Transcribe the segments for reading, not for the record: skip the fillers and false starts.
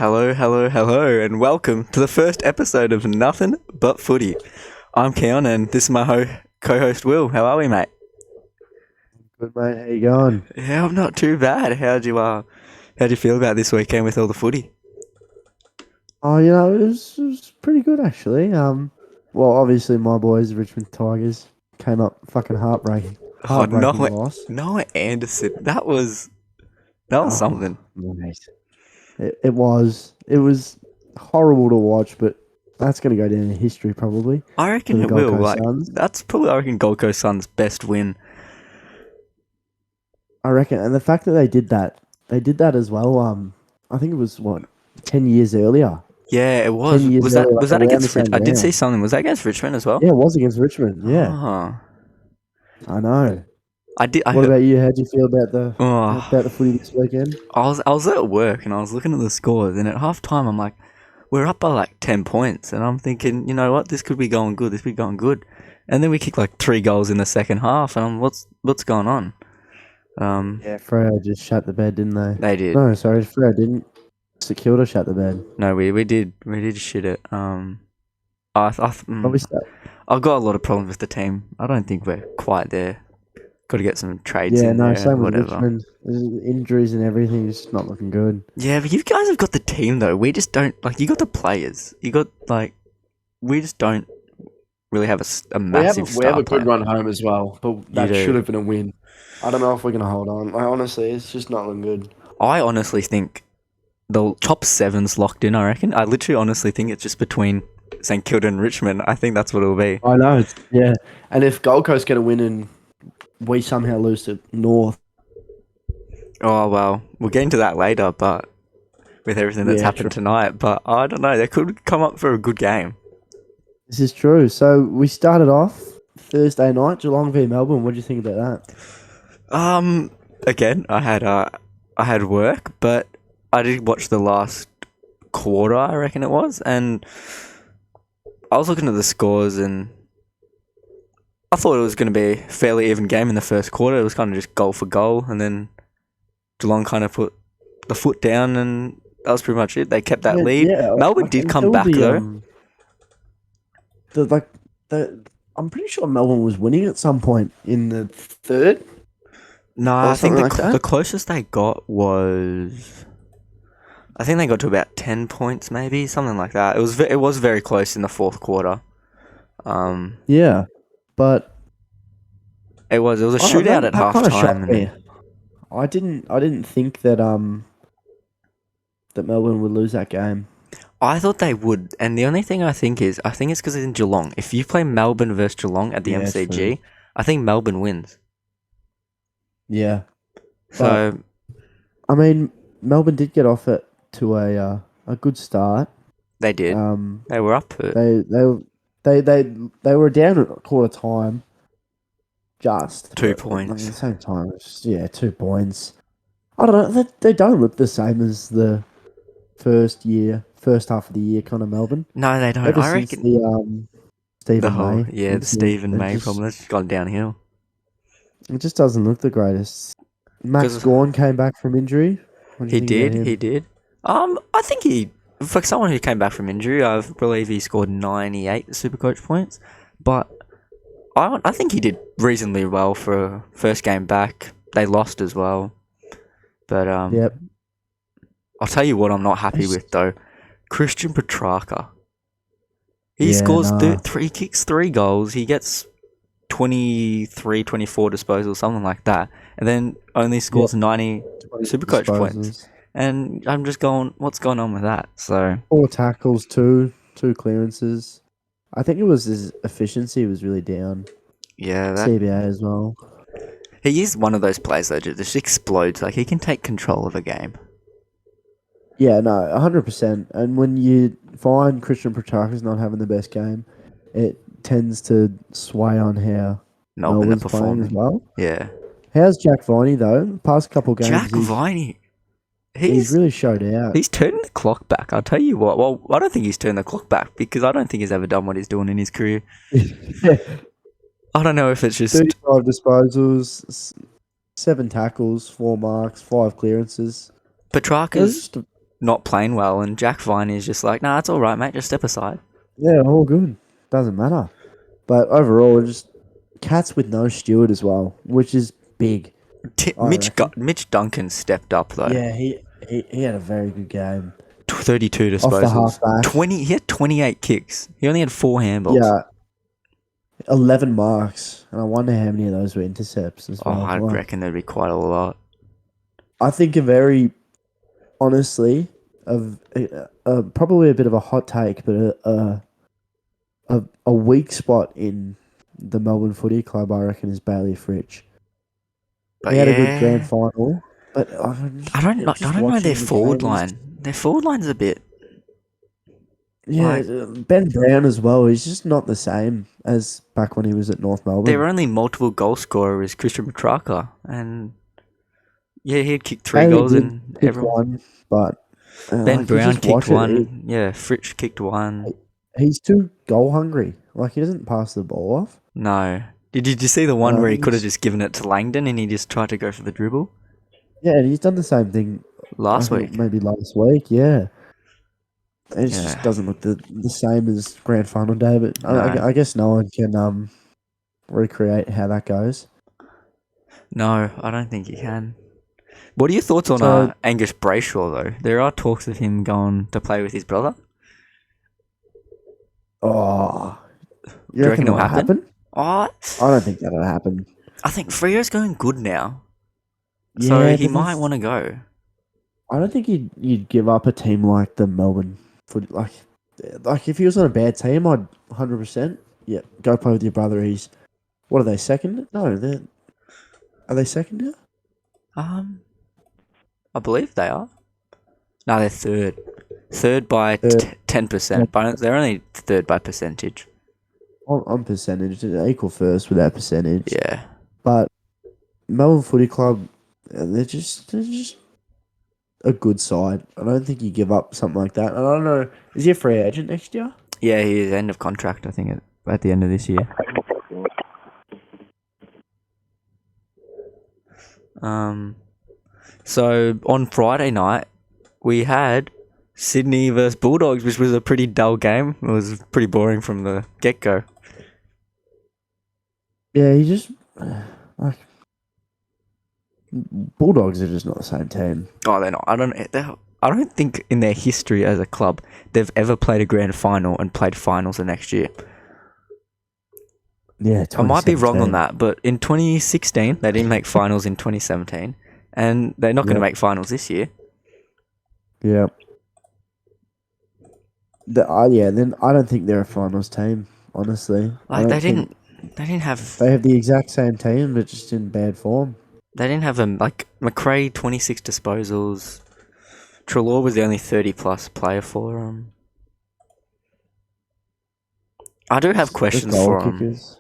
Hello, hello, hello, and welcome to the first episode of Nothing But Footy. I'm Keon, and this is my co-host Will. How are we, mate? Good mate, how you going? Yeah, I'm not too bad. How'd you feel about this weekend with all the footy? Oh, it was pretty good actually. Well, obviously my boys, Richmond Tigers, came up fucking Oh, heartbreaking loss. Noah Anderson. That was Oh, something. mate, it was horrible to watch, but that's gonna go down in history probably I for reckon the it Gold will. Coast Like, Suns. that's probably, I reckon, Gold Coast Suns' best win. I reckon, and the fact that they did that as well. I think it was what 10 years earlier. Yeah, it Ten was. years Was earlier, that like was that around the against Rich? same I did see round. something. Was that against Richmond as well? Yeah, it was against Richmond. Yeah, Oh, I know. I did. What about you? How do you feel about Oh, the footy this weekend? I was at work and I was looking at the scores, and at half time I'm like, we're up by like 10 points, and I'm thinking, you know what, this could be going good, this could be going good. And then we kick like 3 goals in the second half, and what's going on? Yeah, Freo just shut the bed, didn't they? They did. No, sorry, Freo didn't. St Kilda shut the bed. No, we did shit it. I, I, mm, Obviously, I've got a lot of problems with the team. I don't think we're quite there. Got to get some trades yeah, in no, there and same with whatever. Richmond. Injuries and everything is just not looking good. Yeah, but you guys have got the team though. We just don't, like, you got the players. You got, like, we just don't really have a massive We have star a good player. run home as well, but that do. should have been a win. I don't know if we're going to hold on. Like, honestly, it's just not looking good. I honestly think the top seven's locked in, I reckon. I literally honestly think it's just between St Kilda and Richmond. I think that's what it'll be. I know. Yeah, and if Gold Coast get a win and we somehow lose to North, Oh, well, we'll get into that later, but with everything that's Yeah, happened tonight. But I don't know, they could come up for a good game. This is true. So we started off Thursday night, Geelong v Melbourne. What do you think about that? Again, I had work, but I did watch the last quarter, I reckon it was, and I was looking at the scores, and I thought it was going to be a fairly even game in the first quarter. It was kind of just goal for goal, and then Geelong kind of put the foot down, and that was pretty much it. They kept that lead. Melbourne did come until back though. I'm pretty sure Melbourne was winning at some point in the third. No, or I think something like that? the closest they got was, I think they got to about 10 points, maybe something like that. It was very close in the fourth quarter. Yeah, but It was a I don't know, shootout at that half kinda time. shocked me. I didn't think that that Melbourne would lose that game. I thought they would, and the only thing I think it's because it's in Geelong. If you play Melbourne versus Geelong at the Yeah, MCG, true. I think Melbourne wins. Yeah, So I mean, Melbourne did get off it to a good start. they did. They were up. They were down at quarter time. Just 2 but points. At the same time, it's just, 2 points. I don't know. They don't look the same as the first half of the year kind of Melbourne. No, they don't. Ever I since reckon the Stephen May, the Stephen May problem has gone downhill. it just doesn't look the greatest. Max 'Cause Gawn came back from injury. What do you He think about did. him? He did. I think for someone who came back from injury, I believe he scored 98 Supercoach points. But I think he did reasonably well for first game back. They lost as well. But Yep. I'll tell you what I'm not happy Just- with though. Christian Petrarca. He Yeah, scores nah. he kicks 3 goals. He gets 23, 24 disposals, something like that. And then only scores 90 Supercoach points. Disposals. And I'm just going, what's going on with that? So 4 tackles, two clearances. I think it was his efficiency was really down. yeah, CBA as well. he is one of those players that just explodes. Like, he can take control of a game. Yeah, no, 100%. And when you find Christian Petrarca's not having the best game, it tends to sway on how Melbourne are Melbourne's playing as performing. well. Yeah. How's Jack Viney though? Past couple games, Jack Viney. he's really showed out. He's turning the clock back. I'll tell you what. Well, I don't think he's turned the clock back because I don't think he's ever done what he's doing in his career. I don't know if it's just 35 disposals, 7 tackles, 4 marks, 5 clearances. It was Petrarca's. just not playing well, and Jack Vine is just like, nah, it's all right, mate. Just step aside. Yeah, all good. Doesn't matter. But overall, just Cats with no Stewart as well, which is big. I reckon. Mitch Duncan stepped up though. Yeah, he had a very good game. 32 Off the disposals. halfback. 20. He had 28 kicks. He only had 4 handballs. Yeah, 11 marks, and I wonder how many of those were intercepts as Oh, well. I Like, reckon there'd be quite a lot. I think honestly, probably a bit of a hot take, but a weak spot in the Melbourne Footy Club, I reckon, is Bailey Fritsch. But He had yeah, a good grand final, but I don't know their forward line. Their forward line's a bit. Yeah, Like- Ben Brown as well. He's just not the same as back when he was at North Melbourne. Their only multiple goal scorer is Christian Petrarca, and yeah, he'd kicked 3 Bailey goals did and kick everyone. one, but Ben you Brown just watch kicked it, one. Yeah, Fritsch kicked one. he's too goal hungry. Like, he doesn't pass the ball off. No. Did you see the one No, where he could have he's- just given it to Langdon and he just tried to go for the dribble Yeah, and he's done the same thing last I think week? maybe last week. Yeah, it Yeah. just doesn't look the same as grand final day. But No. I guess no one can recreate how that goes. No, I don't think he can. What are your thoughts on So- Angus Brayshaw though? There are talks of him going to play with his brother. Oh, Do you reckon it'll that'll happen? Oh, I don't think that'll happen. I think Freo's going good now, Yeah, so he but might there's- want to go. I don't think you'd give up a team like the Melbourne Foot. Like if he was on a bad team, I'd 100%. Yeah, go play with your brother. What are they, second? No, are they second now? I believe they are. No, they're third. Third by Third. 10%, but they're only third by percentage. On percentage, they're equal first with that percentage. Yeah. But Melbourne Footy Club, they're just a good side. I don't think you give up something like that. And I don't know, is he a free agent next year? Yeah, he is end of contract, I think, at the end of this year. So on Friday night, we had Sydney versus Bulldogs, which was a pretty dull game. It was pretty boring from the get-go. Yeah, he just like Bulldogs are just not the same team. Oh, they're not. I don't think in their history as a club they've ever played a grand final and played finals the next year. Yeah, I might be wrong on 2017. that, but in 2016 they didn't make finals in 2017, and they're not going to Yeah. make finals this year. Yeah. Then I don't think they're a finals team, honestly. I Like don't think they didn't have they have the exact same team, but just in bad form. them like McRae 26 disposals. Treloar was the only 30+ player for them. I do have questions The goal for them. kickers.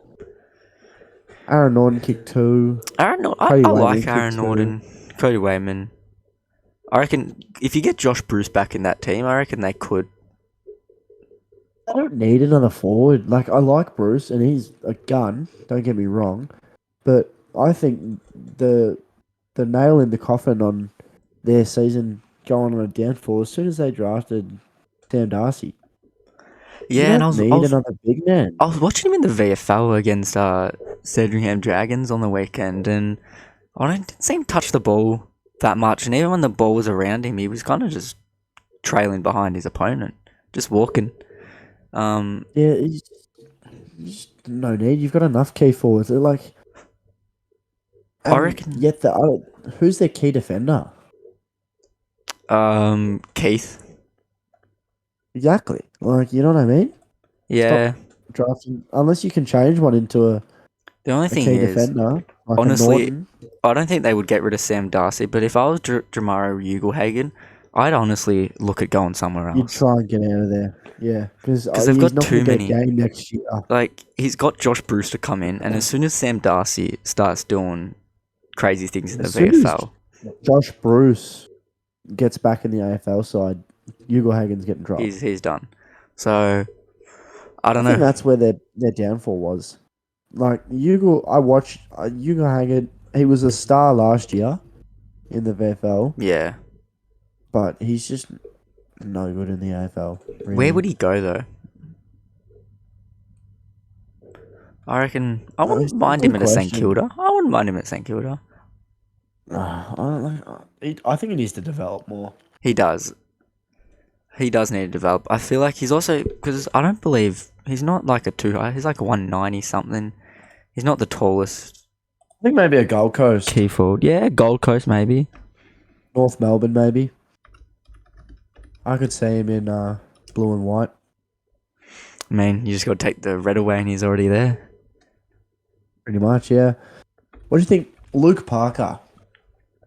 Aaron Norton kicked 2. Aaron, I Cody like Wayman Aaron kicked 2. Norton, Cody Wayman. I reckon if you get Josh Bruce back in that team, I reckon they could. I don't need another forward. Like, I like Bruce, and he's a gun. Don't get me wrong, but I think the nail in the coffin on their season going on a downfall as soon as they drafted Sam Darcy. Yeah, you and don't need another big man. I was watching him in the VFL against Sandringham Dragons on the weekend, and I didn't see him touch the ball that much. And even when the ball was around him, he was kind of just trailing behind his opponent, just walking. Yeah, he's just no need. You've got enough key forwards. They're like, I reckon- Yet who's their key defender? Keith. Exactly. Like, you know what I mean? Yeah. Drafting unless you can change one into a The only thing key is, defender. Like honestly, a Norton. I don't think they would get rid of Sam Darcy, but if I was Jamaro Ugelhagen, I'd honestly look at going somewhere You'd else. try and get out of there. Yeah, because they've got not too gonna get a many. game next year. Like, he's got Josh Bruce to come in, and as soon as Sam Darcy starts doing crazy things in the As soon as VFL, Josh Bruce gets back in the AFL side, Hugo Hagen's getting dropped. he's done. So, I don't I think know. that's where their downfall was. Like I watched Hugo Hagen. He was a star last year in the VFL, Yeah. but he's just no good in the AFL. Really. Where would he go though? I reckon I It's wouldn't a mind good him at a St question. Kilda. I wouldn't mind him at St Kilda. I don't like. I think he needs to develop more. He does. He does need to develop. I feel like he's also because I don't believe he's not like a too high. He's like 190 something. He's not the tallest I think maybe a Gold Coast, key forward. Yeah, Gold Coast maybe. North Melbourne, maybe. I could see him in blue and white. I mean, you just got to take the red away, and he's already there. Pretty much, yeah. What do you think, Luke Parker?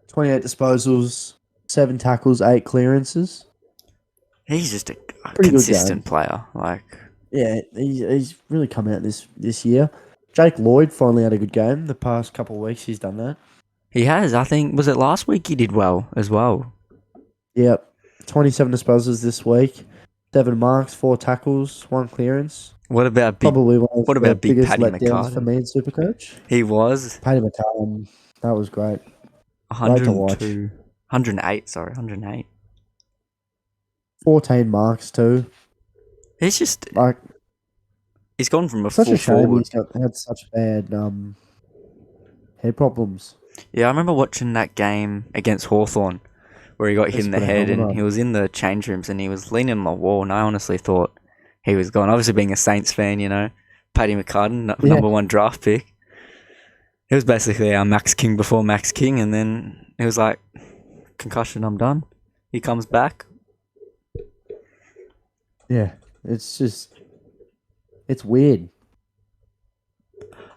28 disposals, 7 tackles, 8 clearances. He's just a Pretty good consistent player. Like, Yeah, he's really come out this year. Jake Lloyd finally had a good game. The past couple of weeks he's done that. he has. I think was it last week he did well as well. Yep. 27 disposals this week. 7 marks, 4 tackles, 1 clearance. What about big? Probably one of What the about big biggest Paddy letdowns for McCartan? me in Supercoach. He was Paddy McCartan, that was great. Great to watch. 102, 108. Sorry, 108. 14 marks too. He's just Like, he's gone from a such full a shame forward. had such bad head problems. Yeah, I remember watching that game against Hawthorn where he got hit He's in the put a head helmet and on. he was in the change rooms and he was leaning on the wall and I honestly thought he was gone. Obviously being a Saints fan, you know, Paddy McCartan, Yeah. number 1 draft pick. He was basically our Max King before Max King and then it was like, concussion, I'm done. He comes back. Yeah, it's weird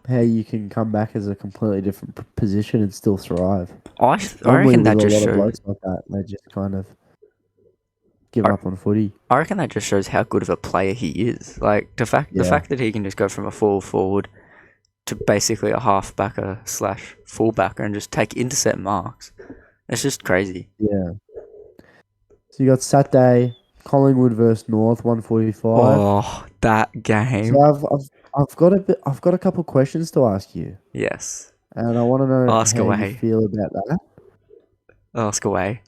how you can come back as a completely different position and still thrive. I Normally reckon that with a just lot of shows. blokes like that, they just kind of give up on footy. I reckon that just shows how good of a player he is. Like the fact that he can just go from a full forward to basically a halfbacker / fullbacker and just take intercept marks. It's just crazy. Yeah. So you got Saturday, Collingwood versus North, 145. Oh, that game. So I've got a couple questions to ask you, Yes. and I want to know Ask how away. you feel about that. Ask away.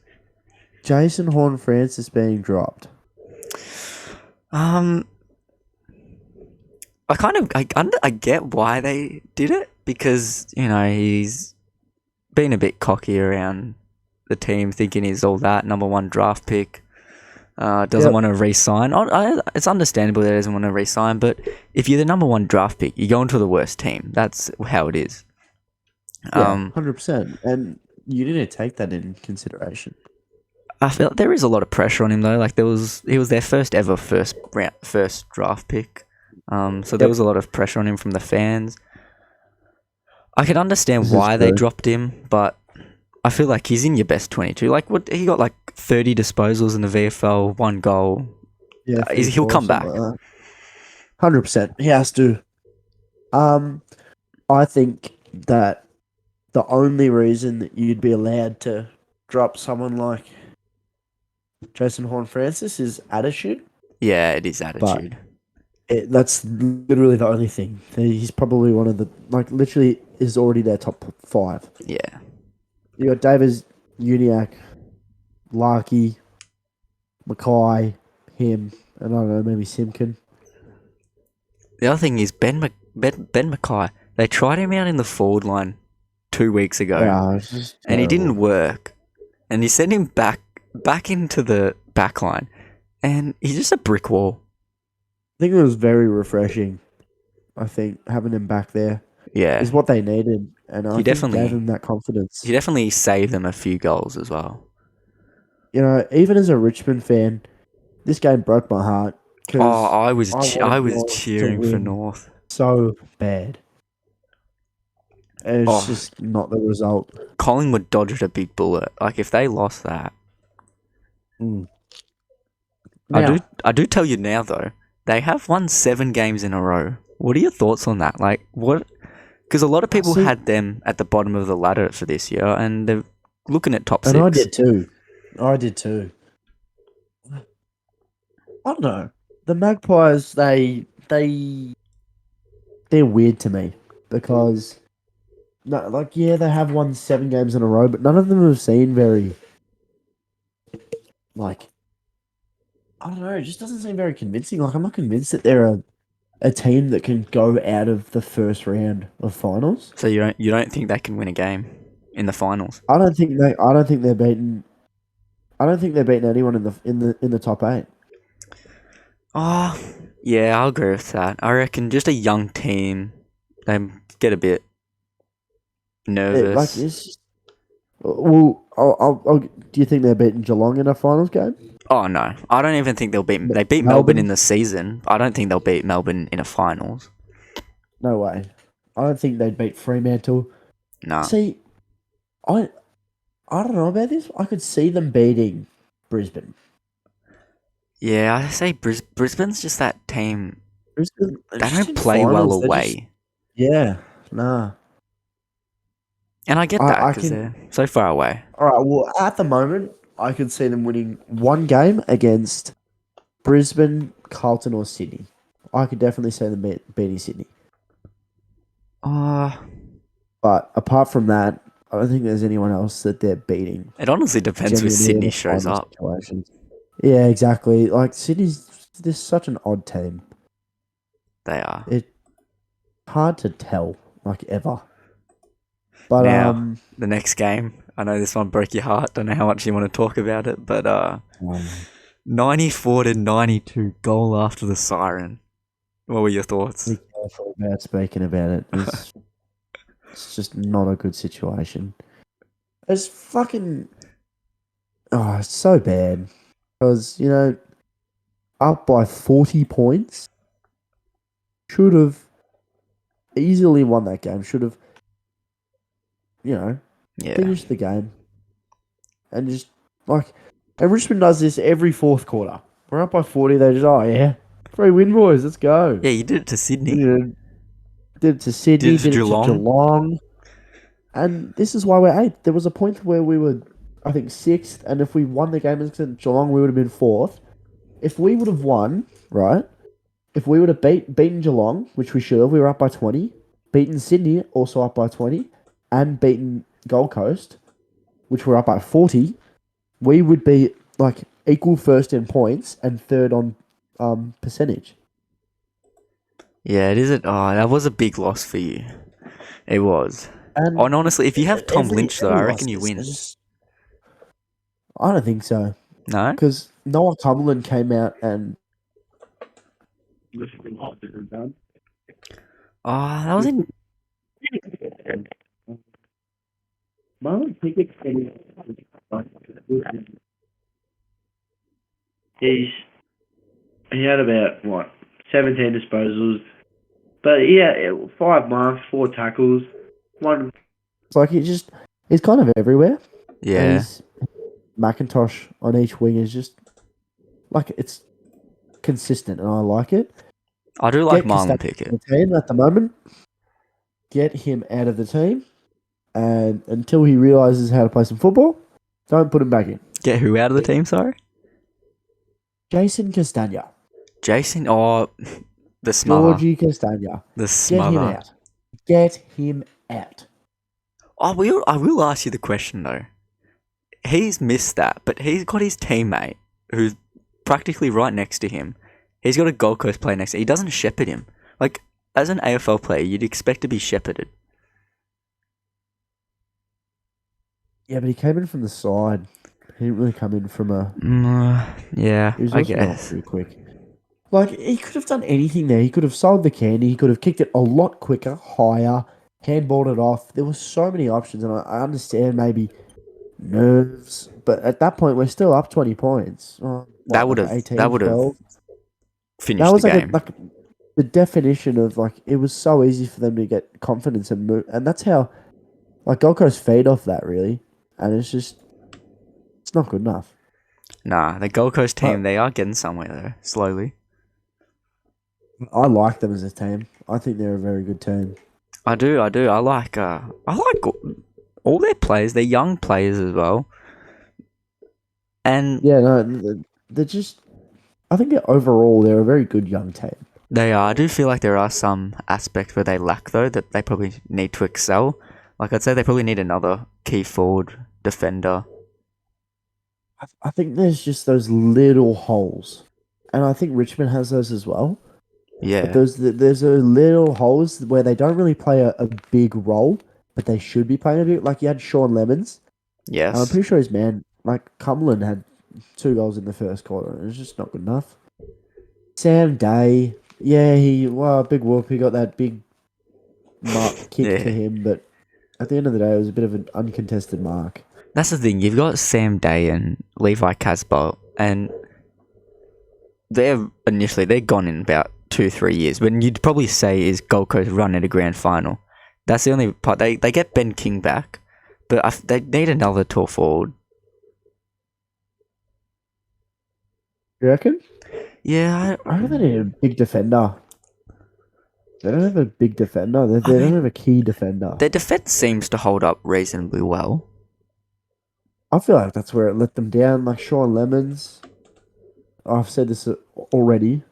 Jason Horne-Francis being dropped. I get why they did it because you know he's been a bit cocky around the team, thinking he's all that number 1 draft pick. Doesn't want to re-sign. It's understandable that he doesn't want to re-sign, but if you're the number 1 draft pick, you go into the worst team. That's how it is. Yeah, 100%. And you didn't take that in consideration. I feel there is a lot of pressure on him though. Like he was their first ever first draft pick. So there was a lot of pressure on him from the fans. I can understand This is why they true. dropped him, but I feel like he's in your best 22. Like what he got like 30 disposals in the VFL, 1 goal. Yeah, He'll come back. 100%. He has to. I think that the only reason that you'd be allowed to drop someone like Jason Horne-Francis is attitude. Yeah, it is attitude. That's literally the only thing. He's probably one of the, like, literally is already their top 5. Yeah. You got Davis, Uniac, Larky, Mackay, him, and I don't know, maybe Simkin. The other thing is Ben Mackay. They tried him out in the forward line 2 weeks ago, Yeah, it's just and he terrible. didn't work. And you sent him back into the back line, and he's just a brick wall. I think it was very refreshing. I think having him back there Yeah, is what they needed, and I think definitely- gave him that confidence. he definitely saved them a few goals as well. You know, even as a Richmond fan, this game broke my heart. 'Cause Oh, I was wanted North to cheering for win North. so bad. And it's Oh. just not the result. Collingwood dodged a big bullet. Like if they lost that, Now, I do tell you now though, they have won 7 games in a row. What are your thoughts on that? Like what? Because a lot of people See- had them at the bottom of the ladder for this year, and they're looking at top 6. And I did too. I don't know. The Magpies, they're weird to me because, no, like, yeah, they have won 7 games in a row, but none of them have seen very, like, I don't know. It just doesn't seem very convincing. Like I'm not convinced that they're a team that can go out of the first round of finals. So you don't think they can win a game in the finals? I don't think they. I don't think they're beaten. I don't think they're beaten anyone in the top 8. Oh, yeah, I'll agree with that. I reckon just a young team, they get a bit nervous. It's just, well, do you think they're beating Geelong in a finals game? Oh no, I don't even think they beat Melbourne in the season. I don't think they'll beat Melbourne in a finals. No way. I don't think they'd beat Fremantle. No. See, I don't know about this. I could see them beating Brisbane. Yeah, I say Brisbane's just that team. Brisbane, They don't play well away. Yeah, nah. And I get that because they're so far away. All right. Well, at the moment, I could see them winning one game against Brisbane, Carlton, or Sydney. I could definitely see them beating Sydney. But apart from that, I don't think there's anyone else that they're beating. It honestly depends who Sydney shows up. Situations. Yeah, exactly. Like Sydney's just such an odd team. They are. It's hard to tell, like ever. But now, the next game, I know this one broke your heart. Don't know how much you want to talk about it, but 94-92 goal after the siren. What were your thoughts? Be careful about speaking about it. It's just not a good situation. It's fucking... Oh, it's so bad. Because, up by 40 points, should have easily won that game. Should have, finished the game. And just, and Richmond does this every fourth quarter. We're up by 40, they just, oh yeah, 3 win, boys, let's go. Yeah, you did it to Sydney. Did it to Sydney, did it to Geelong. And this is why we're 8th. There was a point where we were, I think, 6th, and if we won the game against Geelong, we would have been 4th. If we would have won, right, if we would have beaten Geelong, which we should have, we were up by 20, beaten Sydney, also up by 20, and beaten Gold Coast, which were up by 40, we would be, equal first in points and third on percentage. Yeah, that was a big loss for you. It was. And honestly, if you have Tom Lynch, though, I reckon you win. I don't think so. No? Because Noah Cumberland came out and... that was in... He had about 17 disposals, but yeah, 5 marks, 4 tackles, 1. It's like he's kind of everywhere. Yeah. McIntosh on each wing is just it's consistent, and I like it. I do like Marlon Pickett. The team at the moment, get him out of the team, and until he realizes how to play some football, don't put him back in. Get who out of the team? Sorry, Jason Castagna. The smother. Georgie Castagna. The smother. Get him out. I will ask you the question though. He's missed that, but he's got his teammate who's practically right next to him. He's got a Gold Coast player next to him. He doesn't shepherd him. As an AFL player, you'd expect to be shepherded. Yeah, but he came in from the side. He didn't really come in from a... yeah, he was I also guess. not very quick. He could have done anything there. He could have sold the candy. He could have kicked it a lot quicker, higher, handballed it off. There were so many options, and I understand maybe nerves, but at that point, we're still up 20 points. That would have finished the game. The definition of it was so easy for them to get confidence and move, and that's how Gold Coast feed off that really, and it's not good enough. Nah, the Gold Coast team, they are getting somewhere though, slowly. I like them as a team. I think they're a very good team. I do. I like all their players. They're young players as well. And yeah, no, they're just. I think overall they're a very good young team. They are. I do feel like there are some aspects where they lack though that they probably need to excel. I'd say they probably need another key forward defender. I think there's just those little holes and I think Richmond has those as well. Yeah. But there's a little holes where they don't really play a big role, but they should be playing a bit. Like you had Sean Lemons, and I'm Yes. pretty sure his man, like Cumberland, had 2 goals in the first quarter, and it's just not good enough. Sam Day, yeah, big whoop. He got that big mark kick Yeah. to him, but at the end of the day, it was a bit of an uncontested mark. That's the thing. You've got Sam Day and Levi Casbolt, and they're gone in about 2-3 years. When you'd probably say is Gold Coast run at a grand final. That's the only part. They get Ben King back, but they need another tall forward. You reckon? Yeah, I reckon they need a big defender. They don't have a big defender. They don't have a key defender. their defense seems to hold up reasonably well. I feel like that's where it let them down. Like Sean Lemons. I've said this already.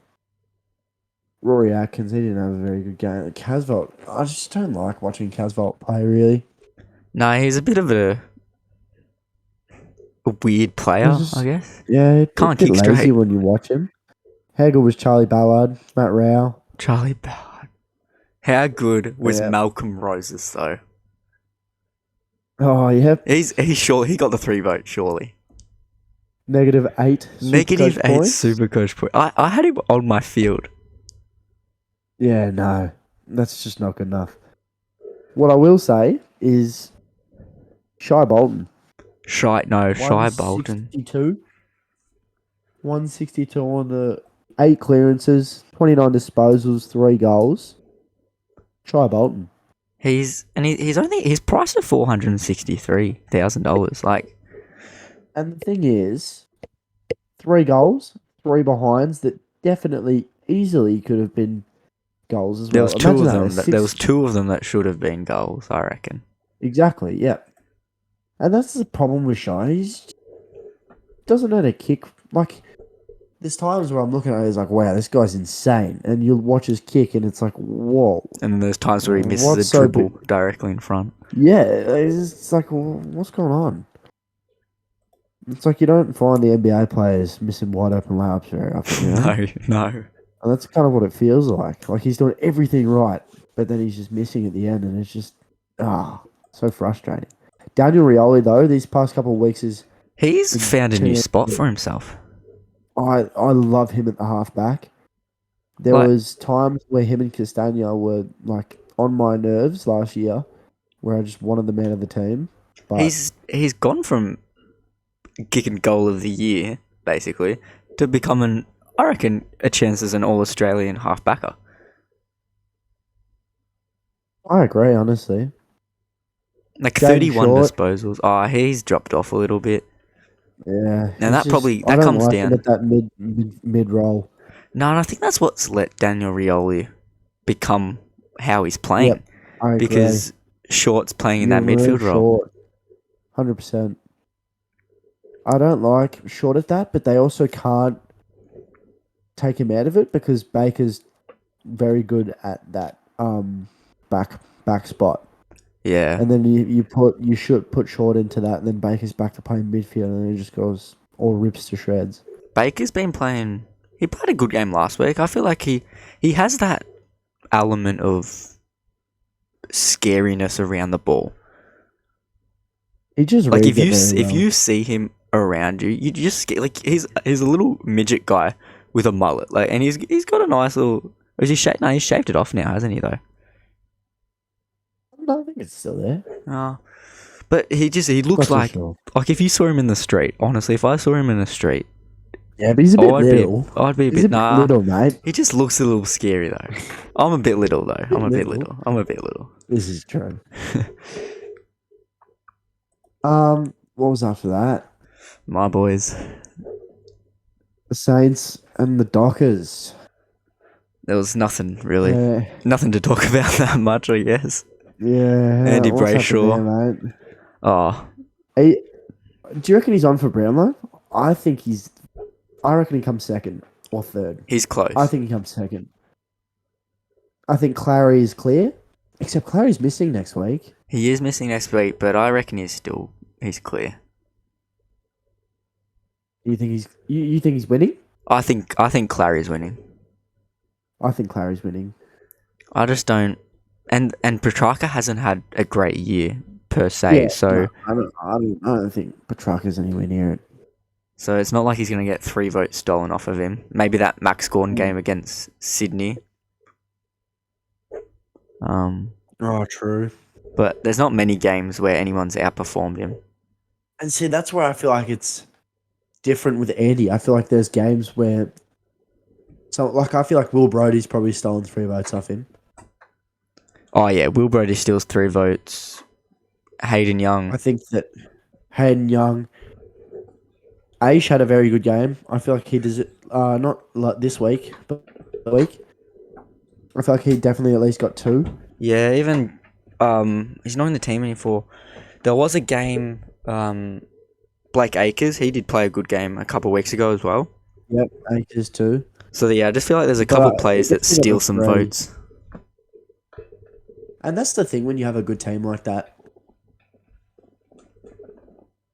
Rory Atkins, he didn't have a very good game. Casbolt, I just don't like watching Casbolt play, really. No, he's a bit of a weird player, I guess. Yeah, Can't a bit kick lazy straight. when you watch him. Hegel was Charlie Ballard, Matt Rao. Charlie Ballard. How good was Yeah. Malcolm Roses though? Oh, yeah. He's sure he got the 3 votes surely. -8. Negative Supercoach 8 points. Supercoach point. I had him on my field. Yeah, no. That's just not good enough. What I will say is Shy Bolton. Shy Bolton. 162. 162 on the 8 clearances, 29 disposals, 3 goals. Shy Bolton. He's priced at $463,000. Like, And the thing is, 3 goals, 3 behinds that definitely easily could have been goals as there well. was two Imagine of them. there's There was six- 2 of them that should have been goals. I reckon. Exactly, yeah. And that's the problem with Shy. He doesn't know how to kick. Like, there's times where I'm looking at it, it's like, wow, this guy's insane. And you'll watch his kick, and it's like, whoa. And then there's times where he misses What's a so dribble directly in front. Yeah, it's like, what's going on? It's like you don't find the NBA players missing wide open layups very often, you know? No. And that's kind of what it feels like. Like he's doing everything right, but then he's just missing at the end, and it's just, so frustrating. Daniel Rioli, though, these past couple of weeks He's Been found a new turning- spot for himself. I love him at the halfback. There Like- was times where him and Castagna were like on my nerves last year, where I just wanted the man of the team. But He's gone from kicking goal of the year, basically, to becoming, I reckon, a chance as an All-Australian halfbacker. I agree, honestly. Like James 31 Short. disposals. Oh, he's dropped off a little bit. Yeah, Now that it's probably- I that don't comes like down- him at that mid role. No, and I think that's what's let Daniel Rioli become how he's playing. Yep, I agree. Because Short's playing in that You're midfield role. 100%. I don't like Short at that, but they also can't take him out of it because Baker's very good at that back spot. Yeah. And then you should put Short into that, and then Baker's back to playing midfield, and then it just goes all rips to shreds. Baker's been playing... He played a good game last week. I feel like he has that element of scariness around the ball. He just Like reads if it very if well. you see him around you, you just get like he's a little midget guy with a mullet. Like, and he's got a nice little... Is he shaved? No, he's shaved it off now, hasn't he though? No, I think it's still there. Oh. But he looks Not so like sure. if you saw him in the street, honestly, if I saw him in the street, Yeah, but he's a bit little. I'd be a He's bit little, mate. He just looks a little scary though. I'm a bit little though. I'm a bit little. little. I'm a bit little. This is true. What was after that? My boys. The Saints and the Dockers. There was nothing really. Yeah, Nothing to talk about that much, I guess. yeah. Andy what's happened Brayshaw. there, mate? Oh, Do you reckon he's on for Brownlow? I reckon he comes second or third. he's close. I think he comes second. I think Clarry is clear, except Clary's missing next week. He is missing next week, but I reckon he's clear. You think he's winning? I think Clarry's winning. I think Clarry's winning. I just don't. And Petrarca hasn't had a great year per se, so no, I don't think Petrarca's anywhere near it. so it's not like he's going to get 3 votes stolen off of him. Maybe that Max Gordon game against Sydney. Oh, true. But there's not many games where anyone's outperformed him. And see, that's where I feel like it's different with Andy. I feel like there's games where, I feel like Will Brodie's probably stolen 3 votes off him. Oh yeah, Will Brodie steals 3 votes. Hayden Young. I think that Hayden Young, Aish had a very good game. I feel like he does it, not like this week, but the week. I feel like he definitely at least got 2. Yeah, even he's not in the team anymore. There was a game, Blake Acres, he did play a good game a couple of weeks ago as well. Yep, Acres too. So yeah, I just feel like there's a couple of players that steal some votes. And that's the thing when you have a good team like that.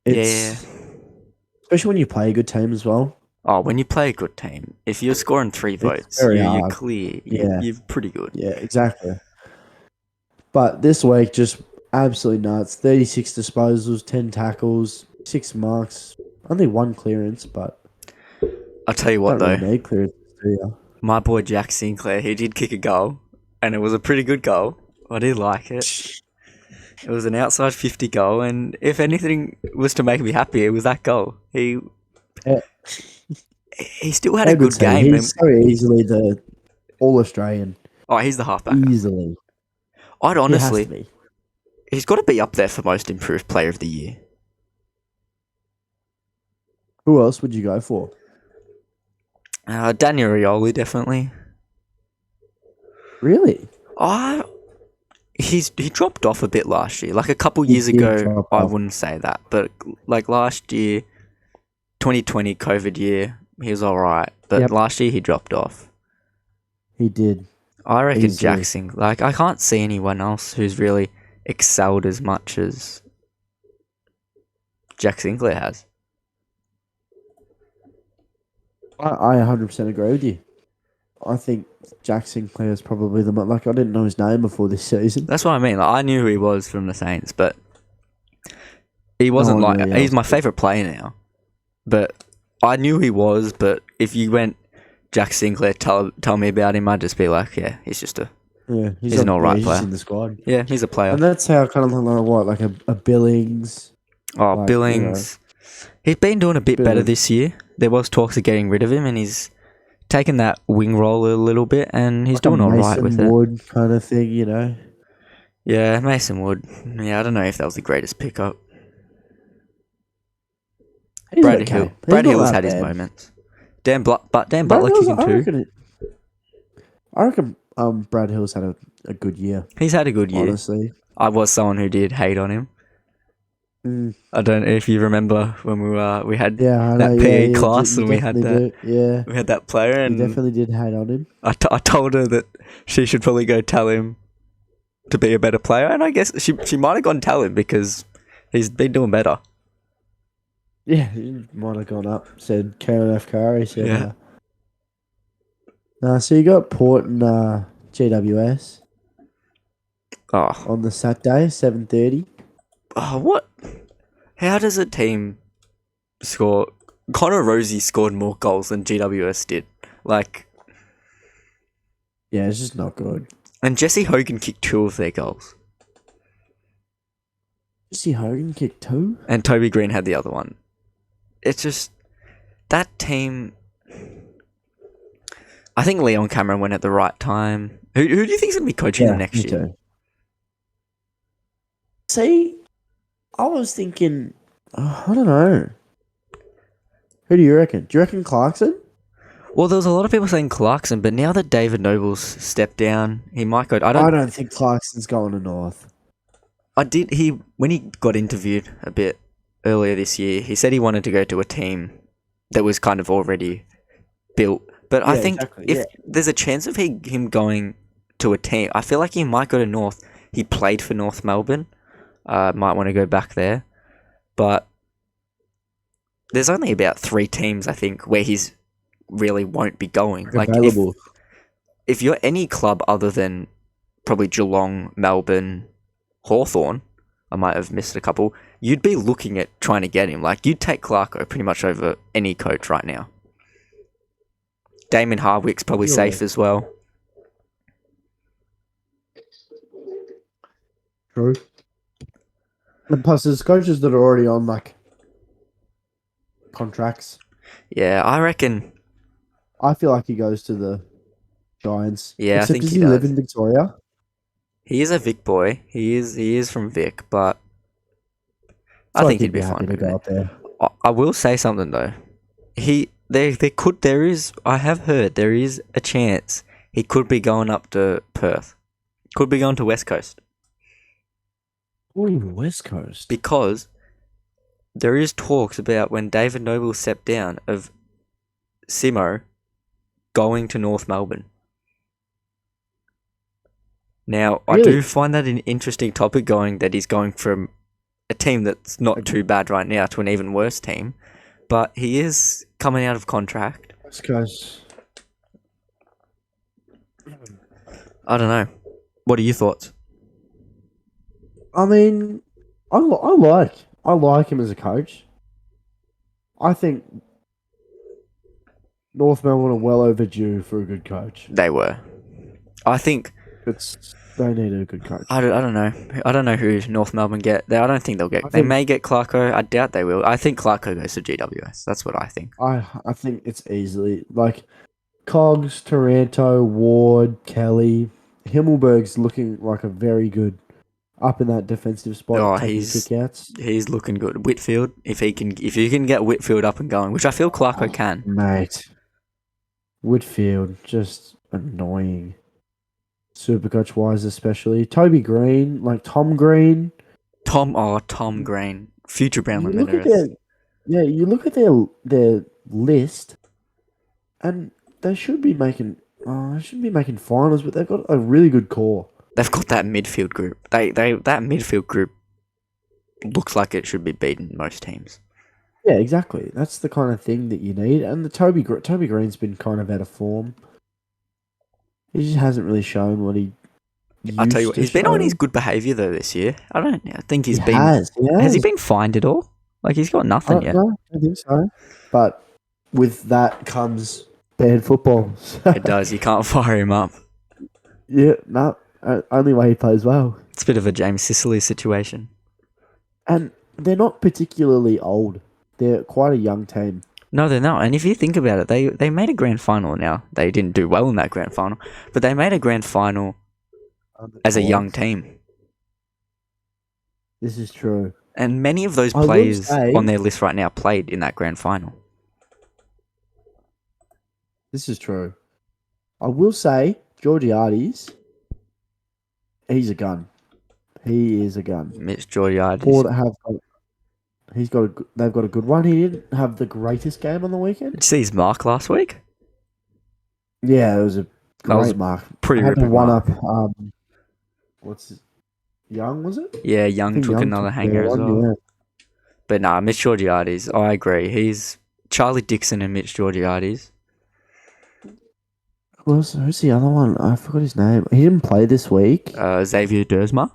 Yeah. Especially when you play a good team as well. Oh, when you play a good team, if you're scoring 3 votes, very you're hard. clear. Yeah. You're pretty good. Yeah, exactly. But this week, just absolutely nuts. 36 disposals, 10 tackles, 6 marks, only 1 clearance, but I'll tell you what don't though, really need clearance, do you? my boy Jack Sinclair, he did kick a goal, and it was a pretty good goal. I did like it. It was an outside 50 goal, and if anything was to make me happy, it was that goal. He still had a good game. He's so easily the All-Australian. Oh, he's the halfback. Easily. I'd honestly, He has to be. he's got to be up there for most improved player of the year. Who else would you go for? Daniel Rioli, definitely. Really? He dropped off a bit last year. Like a couple He years did ago, drop I off. wouldn't say that. But like last year, 2020 COVID year, he was alright. But Yep. last year he dropped off. He did. I reckon Easily. Jackson. Like I can't see anyone else who's really excelled as much as Jack Sinclair has. I 100% agree with you. I think Jack Sinclair is probably the most... Like, I didn't know his name before this season. That's what I mean. Like, I knew who he was from the Saints, but he wasn't one like really he's else my did. favourite player now. But I knew he was. But if you went Jack Sinclair, tell me about him, I'd just be like, yeah, he's just a Yeah, He's an alright he's player. just in the squad. yeah, he's a player. And that's how kind of like a Billings. Oh, like, Billings. He's been doing a bit better Billings. this year. There was talks of getting rid of him, and he's taken that wing role a little bit, and he's Like doing a all right with Mason it. Wood kind of thing, you know. Yeah, Mason Wood. Yeah, I don't know if that was the greatest pickup. He's Brad okay. Hill. He's Brad not Hill's that had his bad. moments. Dan Butler Brad Hill's- kicking too. I reckon Brad Hill's had a good year, He's had a good year. honestly. I was someone who did hate on him. Mm, I don't know if you remember when we had yeah, I that know. PE yeah, class you and we had definitely that. do. Yeah, We had that player, you and definitely did hate on him. I told her that she should probably go tell him to be a better player, and I guess she might have gone tell him because he's been doing better. Yeah, he might have gone up. Said Karen F. Curry. Said, Yeah. so you got Port and GWS Oh, on the Saturday, 7:30. what? How does a team score? Connor Rosie scored more goals than GWS did. Like, Yeah, it's just not good. and Jesse Hogan kicked 2 of their goals, Jesse Hogan kicked 2. and Toby Green had the other one. It's just that team. I think Leon Cameron went at the right time. Who do you think's gonna be coaching them next me year? too. See, I was thinking, I don't know. Who do you reckon? Do you reckon Clarkson? Well, there was a lot of people saying Clarkson, but now that David Noble's stepped down, he might go. I don't think Clarkson's going to North. When he got interviewed a bit earlier this year, he said he wanted to go to a team that was kind of already built. But I Yeah, think exactly, if yeah. there's a chance of him going to a team, I feel like he might go to North. He played for North Melbourne. Might want to go back there. But there's only about 3 teams, I think, where he's really won't be going. Like Available. if you're any club other than probably Geelong, Melbourne, Hawthorn, I might have missed a couple, you'd be looking at trying to get him. Like, you'd take Clarko pretty much over any coach right now. Damon Hardwick's probably Really? safe as well. True. And plus, there's coaches that are already on like contracts. Yeah, I reckon. I feel like he goes to the Giants. Yeah, I Except think does he he live does. in Victoria? He is a Vic boy. He is from Vic, but I So think he'd be happy fine to with go it. up there. I will say something though. I have heard there is a chance he could be going up to Perth. Could be going to West Coast. Ooh, West Coast. Because there is talks about when David Noble stepped down of Simo going to North Melbourne. Now, I Really? do find that an interesting topic, going that he's going from a team that's not too bad right now to an even worse team, but he is coming out of contract. West Coast. I don't know. What are your thoughts? I mean, I like him as a coach. I think North Melbourne are well overdue for a good coach. They were. I think They need a good coach. I don't know. I don't know who North Melbourne get. I don't think they'll get. They may get Clarko. I doubt they will. I think Clarko goes to GWS. That's what I think. I think it's easily like Cogs, Taranto, Ward, Kelly, Himmelberg's looking like a very good up in that defensive spot. Oh, taking he's kickouts. he's looking good. Whitfield, if you can get Whitfield up and going, which I feel Clarko can. Mate, Whitfield just annoying. Supercoach wise, especially Toby Green, like Tom Green. Tom Green, future Brownlow You look at medalist. you look at their list, and they should be making finals, but they've got a really good core. They've got that midfield group. That midfield group looks like it should be beating most teams. Yeah, exactly. That's the kind of thing that you need. And the Toby Green's been kind of out of form. He just hasn't really shown what he. I'll tell you what, he's been on show. his good behaviour though this year. I think He has. Has he been fined at all? Like, he's got nothing yet. No, I think so. But with that comes bad football. It does. You can't fire him up. Yeah, no. Only way he plays well. It's a bit of a James Sicily situation. And they're not particularly old. They're quite a young team. No, they're not. And if you think about it, they made a grand final now. They didn't do well in that grand final, but they made a grand final as a young team. This is true. And many of those I will players say- on their list right now played in that grand final. This is true. I will say, Georgiades, he's a gun. He is a gun. Mitch Georgiades. Four that have got, they've got a good one. He didn't have the greatest game on the weekend. Did you see his mark last week? Yeah, it was a That was great mark. Pretty Had to ripping one mark. up. What's his, Young, was it? Yeah, I Young think took another hanger as well. Yeah. But nah, Mitch Georgiades, I agree. He's Charlie Dixon and Mitch Georgiades. Who's the other one? I forgot his name. He didn't play this week. Xavier Dersma.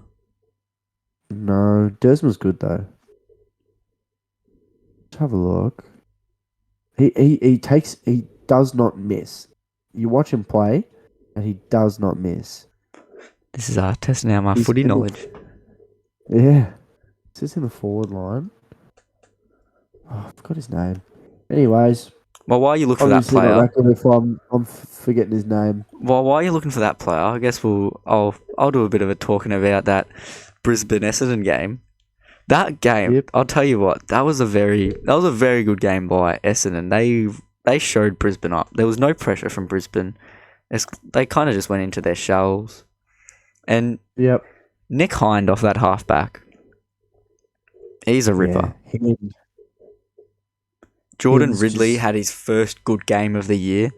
No, Desmond's good though. Let's have a look. He does not miss. You watch him play, and he does not miss. This is testing out my He's footy in the- knowledge. Yeah, it's just in the forward line. Oh, I forgot his name. Anyways, Well, while you look for that obviously player, not record if I'm forgetting his name. well, while you're looking for that player, I guess I'll do a bit of a talking about that Brisbane Essendon game. That game, Yep. I'll tell you what, that was a very good game by Essendon. They showed Brisbane up. There was no pressure from Brisbane. They kind of just went into their shells. And Yep. Nick Hind off that halfback, he's a ripper. Yeah, Jordan He's Ridley just- had his first good game of the year.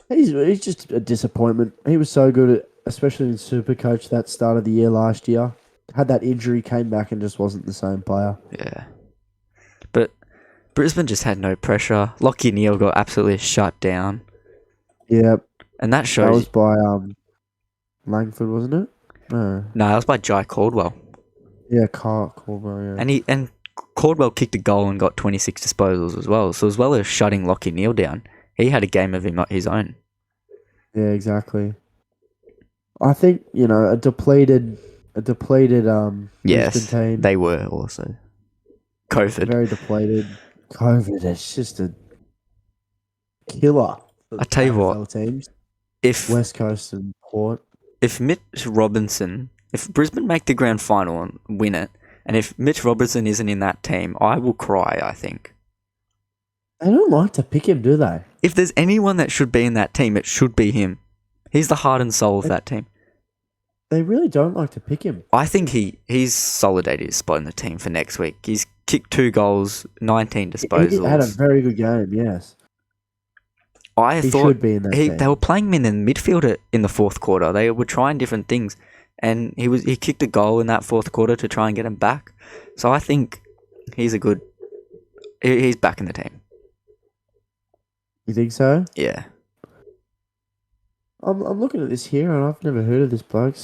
he's just a disappointment. He was so good, especially in Supercoach that start of the year last year. Had that injury, came back and just wasn't the same player. Yeah. But Brisbane just had no pressure. Lockie Neal got absolutely shut down, Yeah, and that that shows. was by Langford, wasn't it? No. No, that was by Jai Caldwell, Yeah, Caldwell, yeah. and Caldwell kicked a goal and got 26 disposals as well. So as well as shutting Lockie Neal down, he had a game of his own. Yeah, exactly. I think, a depleted Brisbane Yes, team. they were also COVID. Very depleted. COVID is just a killer for I tell you what, AFL teams. if West Coast and Port. if Brisbane make the grand final and win it, and if Mitch Robinson isn't in that team, I will cry, I think. They don't like to pick him, do they? If there's anyone that should be in that team, it should be him. He's the heart and soul of that team. They really don't like to pick him. I think he's solidated his spot in the team for next week. He's kicked 2 goals, 19 disposals. He had a very good game, yes. He should be in that team. They were playing him in the midfield in the fourth quarter. They were trying different things, and he kicked a goal in that fourth quarter to try and get him back. So I think he's back in the team. You think so? Yeah. I'm looking at this here, and I've never heard of this bloke.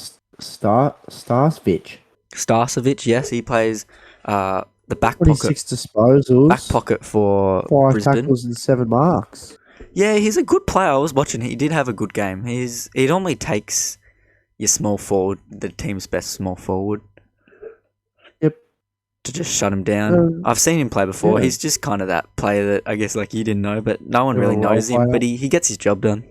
Starcevic. Starcevic, yes, he plays the back 26 disposals. back pocket for 5 Brisbane. tackles and 7 marks. Yeah, he's a good player. I was watching. He did have a good game. He normally takes your small forward, the team's best small forward. Yep. To just shut him down. I've seen him play before. Yeah. He's just kind of that player that I guess like you didn't know, but no one You're really a role knows him. player. But he gets his job done.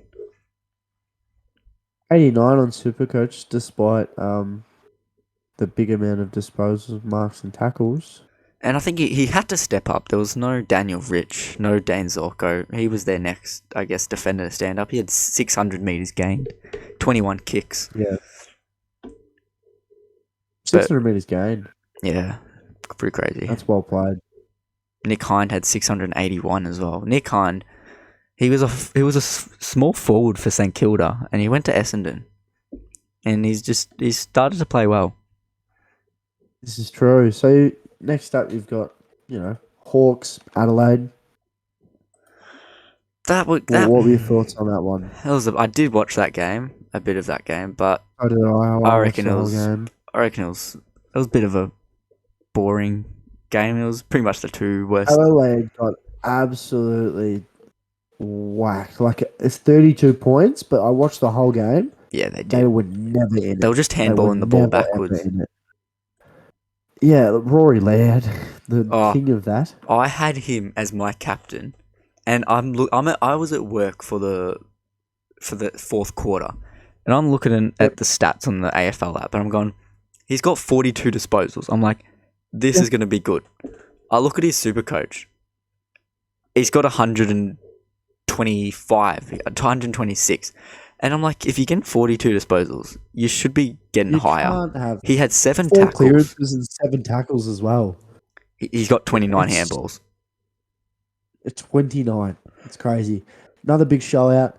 89 on Supercoach, despite the big amount of disposals, marks, and tackles. And I think he had to step up. There was no Daniel Rich, no Dane Zorko. He was their next, I guess, defender to stand up. He had 600 metres gained, 21 kicks. Yeah. 600 metres gained. Yeah, pretty crazy. That's well played. Nick Hind had 681 as well. Nick Hind, he was a small forward for St Kilda, and he went to Essendon, and he's started to play well. This is true. So next up, you've got Hawks, Adelaide. That What were your thoughts on that one? I did watch that game, a bit of that game, but So did I. I reckon it watched the was. whole game. I reckon it was a bit of a boring game. It was pretty much the 2 worst. Adelaide got absolutely whacked. Like, it's 32 points, but I watched the whole game. Yeah, they did. They were never in it. They were just handballing the ball backwards. Yeah, Rory Laird, the Oh. king of that. I had him as my captain, and I was at work for the fourth quarter, and I'm looking at the stats on the AFL app, and I'm going, he's got 42 disposals. I'm like, this is going to be good. I look at his Supercoach. He's got 125, 126. And I'm like, if you're getting 42 disposals, you should be getting You higher. can't have He had 7 4 tackles. clearances and 7 tackles as well. He's got 29 It's- handballs. It's 29. It's crazy. Another big show out.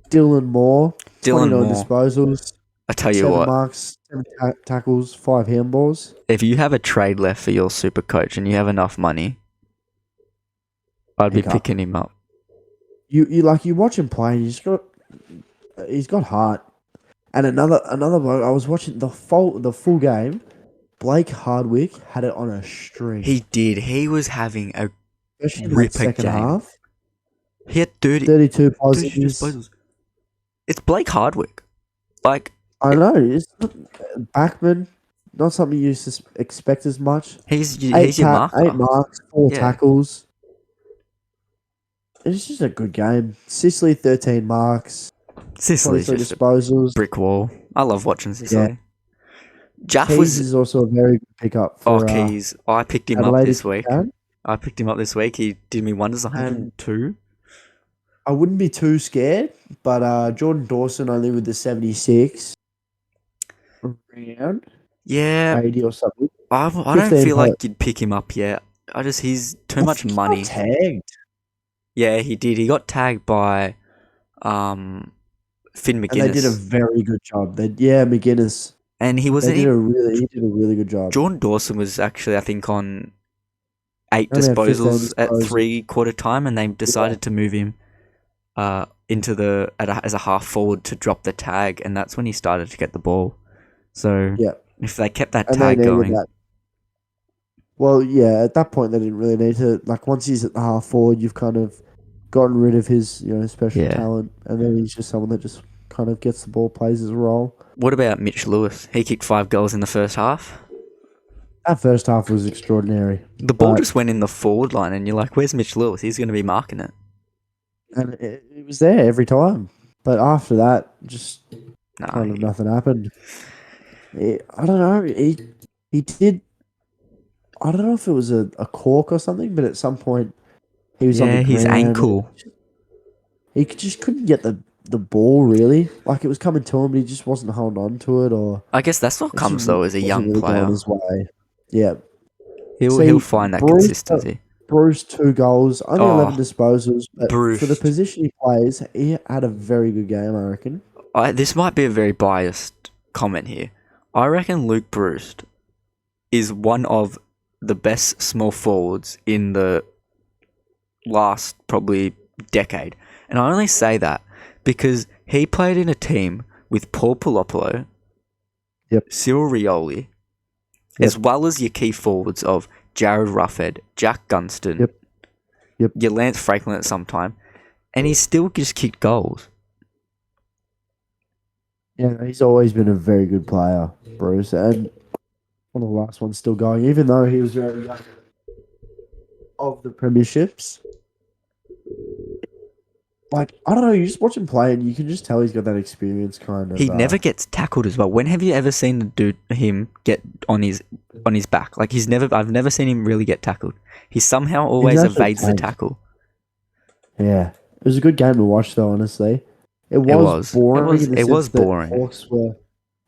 Dylan Moore. Dylan 29 Moore. disposals. I tell you 7 what, marks, 7 tackles, 5 handballs. if you have a trade left for your Supercoach and you have enough money, I'd be Pick up. picking him up. You watch him play and he's got heart. And another bloke, I was watching the full game. Blake Hardwick had it on a string. He did. He was having a Especially in that ripper second game. half. He had 30 32 30 positives. disposals. It's Blake Hardwick. Like, I know. It's not, Backman, not something you expect as much. he's your marker. 8 marks, 4 Yeah. tackles. It's just a good game. Sicily, 13 marks, Sicily's 23 just a disposals. brick wall. I love watching Sicily. Jaff Keys was... is also a very good pickup for Keys. I picked him Adelaide up this if you week. can. He did me wonders, 102. I wouldn't be too scared, but Jordan Dawson only with the 76. Around Yeah, 80 or something. I don't 15 feel like votes. you'd pick him up yet. He's too much He's money. not tagged. Yeah, he did. He got tagged by Finn McGuinness. And they did a very good job. McGuinness. And he He did a really good job. Jordan Dawson was actually, I think, on 8 Only had 15 disposals at disposals. 3/4 time, and they decided to move him as a half forward to drop the tag, and that's when he started to get the ball. So Yeah. if they kept that And they tag needed going, that. Well, yeah, at that point they didn't really need to. Like once he's at the half forward, you've kind of gotten rid of his special Yeah. talent, and then he's just someone that just kind of gets the ball, plays his role. what about Mitch Lewis? He kicked 5 goals in the first half. That first half was extraordinary. The ball But- just went in the forward line, and you're like, "Where's Mitch Lewis? He's going to be marking it." And it was there every time. But after that, just Nah, kind of nothing happened. I don't know. He did. I don't know if it was a cork or something, but at some point he was on the ground. his ankle. He just couldn't get the ball really. Like it was coming to him, but he just wasn't holding on to it. Or I guess that's what it comes just though as a wasn't young really going player. his way. Yeah, He'll See, find that Bruce- consistency. Bruce 2 goals, only Oh, 11 disposals, but Bruce. for the position he plays, he had a very good game, I reckon. This might be a very biased comment here. I reckon Luke Bruce is one of the best small forwards in the last probably decade. And I only say that because he played in a team with Paul Polopolo, Yep. Cyril Rioli, Yep. as well as your key forwards of Jared Ruffhead, Jack Gunston, Yep. your Lance Franklin at some time, and he still just kicked goals. Yeah, he's always been a very good player, Bruce, and one of the last ones still going, even though he was very young of the premierships. Like, I don't know, you just watch him play and you can just tell he's got that experience kind of. He never gets tackled as well. When have you ever seen him get on his back? Like I've never seen him really get tackled. He somehow always actually evades the tanked. tackle. Yeah. It was a good game to watch, though, honestly. It was. was boring. in the It was sense that boring. Hawks were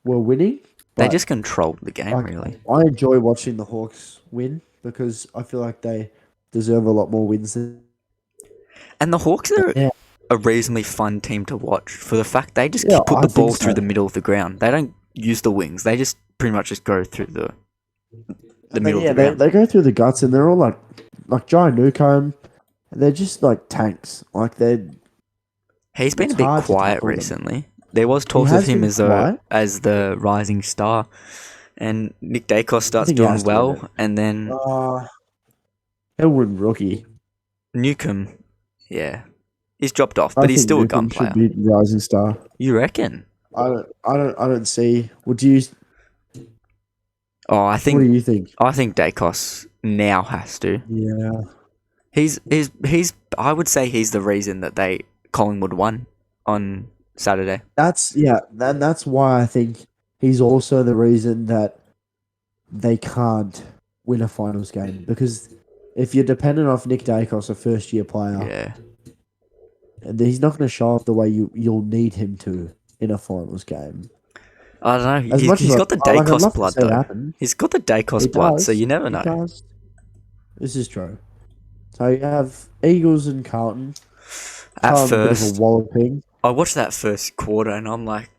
winning. They but just controlled the game, really. I enjoy watching the Hawks win because I feel like they deserve a lot more wins. And the Hawks are Yeah. a reasonably fun team to watch for the fact they just Yeah, put I the think ball so. through the middle of the ground. They don't use the wings. They just pretty much just go through the middle of the ground. They go through the guts and they're all like Jai Newcomb. They're just like tanks. Like He's been it's a bit hard to quiet tackle them. recently. There was talks of has him been quiet. as the rising star, and Nick Dacos starts think he doing has to win well, it. and then Elwood rookie. Newcomb, yeah, he's dropped off, I but he's think still a Newcomb gun player. should be rising star. You reckon? I don't see. Would you? Oh, I What do think you think? Dacos now has to. Yeah. He's. I would say he's the reason that Collingwood won on Saturday. That's why I think he's also the reason that they can't win a finals game because if you're dependent off Nick Dacos, a first year player, Yeah. and he's not going to show up the way you'll need him to in a finals game. I don't know. As much He's as got the I'd Dacos love to blood see it though. happen. He's got the Dacos He blood, so does. you never He know. does. This is true. So you have Eagles and Carlton. At Carlton, a bit of first, a walloping. I watched that first quarter and I'm like,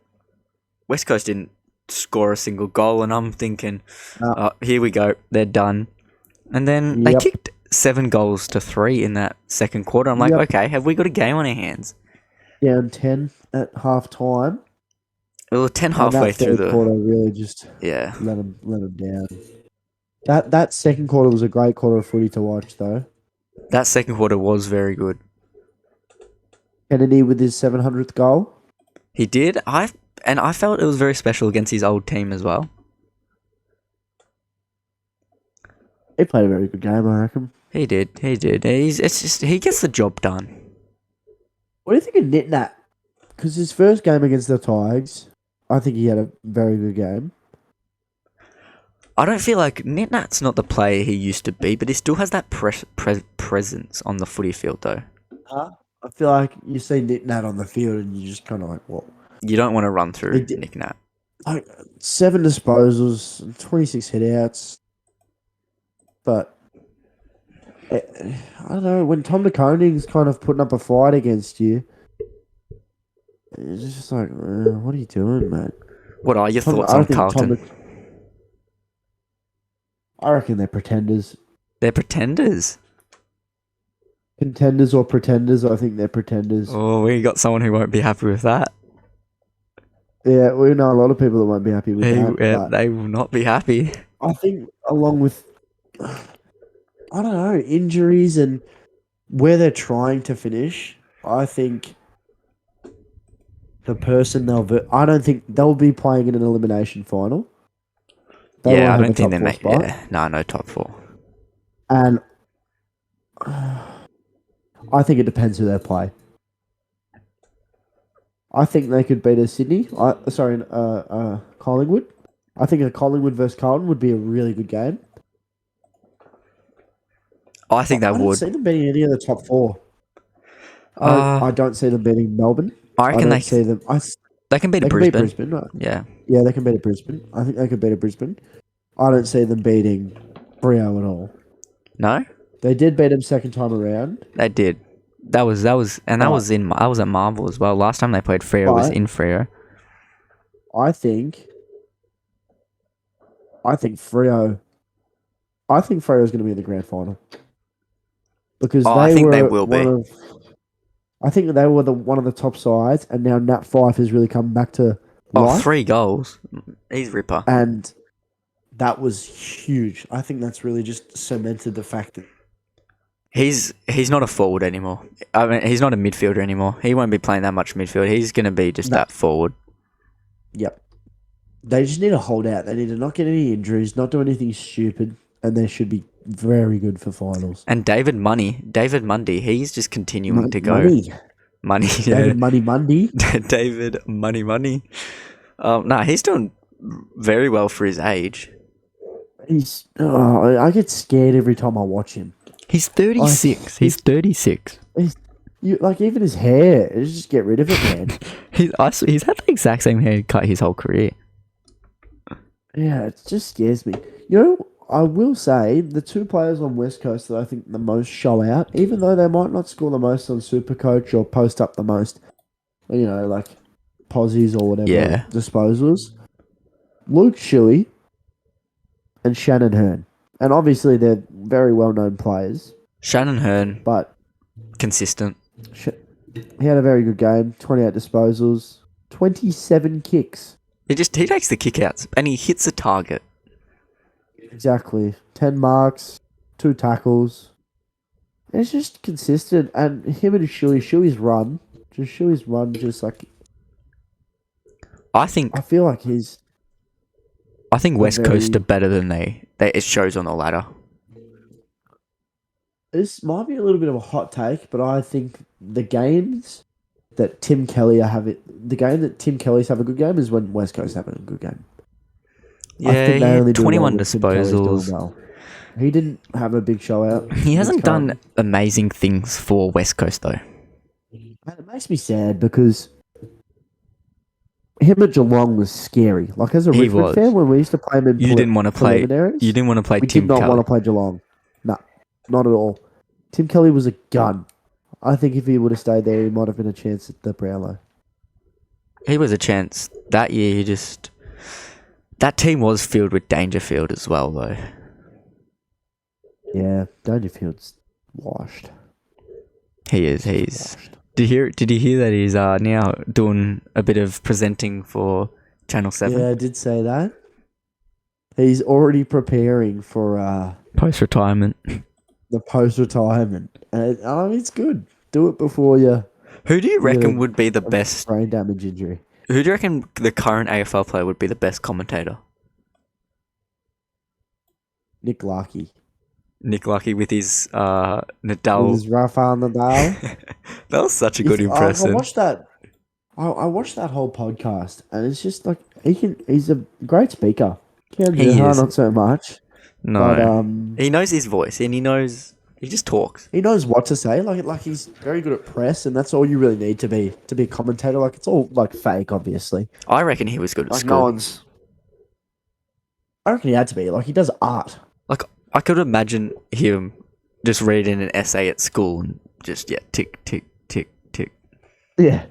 West Coast didn't score a single goal, and I'm thinking, No. here we go, they're done. And then they Yep. kicked 7 goals to 3 in that second quarter. I'm like, Yep. okay, have we got a game on our hands? Down 10 at half time. We were 10 And halfway that through third the quarter really just yeah. let him down. That second quarter was a great quarter of footy to watch, though. That second quarter was very good. Kennedy with his 700th goal. He did. I felt it was very special against his old team as well. He played a very good game, I reckon. He did. He gets the job done. What do you think of Nitnat? Because his first game against the Tigers, I think he had a very good game. I don't feel like Nitnat's not the player he used to be, but he still has that presence on the footy field, though. I feel like you see Nitnat on the field and you just kind of like, what? You don't want to run through He did- Nick Nat. Like 7 disposals, 26 hitouts. But I don't know, when Tom DeConing's kind of putting up a fight against you, it's just like, what are you doing, mate? What are your thoughts I on think Carlton? I reckon they're pretenders. They're pretenders. Contenders or pretenders? I think they're pretenders. Oh, we got someone who won't be happy with that. Yeah, we know a lot of people that won't be happy with that. But They will not be happy. I think along with, I don't know, injuries and where they're trying to finish, I think the person I don't think they'll be playing in an elimination final. They Yeah, I won't have don't a think top they four make. spot. Yeah, no top 4. And I think it depends who they play. I think they could beat a Sydney. Collingwood. I think a Collingwood versus Carlton would be a really good game. I think they I don't would. see them beating any of the top 4. Uh, I don't see them beating Melbourne. I reckon don't see them. they can beat They a can beat Brisbane. Brisbane. Right? Yeah. Yeah, they can beat a Brisbane. I think they could beat a Brisbane. I don't see them beating Freo at all. No, They did beat them second time around. they did. That was at Marvel as well. Last time they played Freo was in Freo. I think Freo. I think Freo is going to be in the grand final because I think they will be. I think they were one of the top sides, and now Nat Fyfe has really come back to life. 3 goals. He's ripper. And that was huge. I think that's really just cemented the fact that He's not a forward anymore. I mean, he's not a midfielder anymore. He won't be playing that much midfield. He's going to be just that forward. Yep. They just need to hold out. They need to not get any injuries, not do anything stupid, and they should be very good for finals. And David Mundy, he's just continuing to go. Money, yeah. David Money Mundy. David Money. He's doing very well for his age. I get scared every time I watch him. He's 36. He's 36. Even his hair, just get rid of it, man. He's had the exact same haircut his whole career. Yeah, it just scares me. I will say the 2 players on West Coast that I think the most show out, even though they might not score the most on Supercoach or post up the most, like posies or whatever, disposals. Luke Shuey and Shannon Hearn. And obviously they're very well-known players. Shannon Hearn, but consistent. He had a very good game. 28 disposals, 27 kicks. He takes the kickouts and he hits a target. Exactly. 10 marks, 2 tackles. It's just consistent. And him and Shuey's run, just like... I feel like he's... I think West Coast are better than it shows on the ladder. This might be a little bit of a hot take, but I think the games that Tim Kelly's have a good game is when West Coast have a good game. Yeah, 21 disposals. Well. He didn't have a big show out. He hasn't done amazing things for West Coast though. And it makes me sad because him at Geelong was scary. Like as a Richmond fan, when we used to play him in preliminaries, you didn't want to play we Tim did not Kelly. want to play Geelong. No, not at all. Tim Kelly was a gun. I think if he would have stayed there, he might have been a chance at the Brownlow. He was a chance. That year, that team was filled with Dangerfield as well, though. Yeah, Dangerfield's washed. He is. Washed. Did you hear that he's now doing a bit of presenting for Channel 7? Yeah, I did say that. He's already preparing for post-retirement. The post-retirement. It's good. Do it before you... Who do you reckon would be the best... brain damage injury. Who do you reckon the current AFL player would be the best commentator? Nick Larkey. Nick Larkey with his Nadal. With his Rafael Nadal. That was such a good impression. I watched that. I watched that whole podcast, and it's just like he's a great speaker. He is. Not so much. No, but, he knows his voice, and he just talks. He knows what to say. Like he's very good at press, and that's all you really need to be a commentator. Like it's all like fake, obviously. I reckon he was good at like school. I reckon he had to be. Like he does art. Like I could imagine him just reading an essay at school and just tick tick tick tick. Yeah.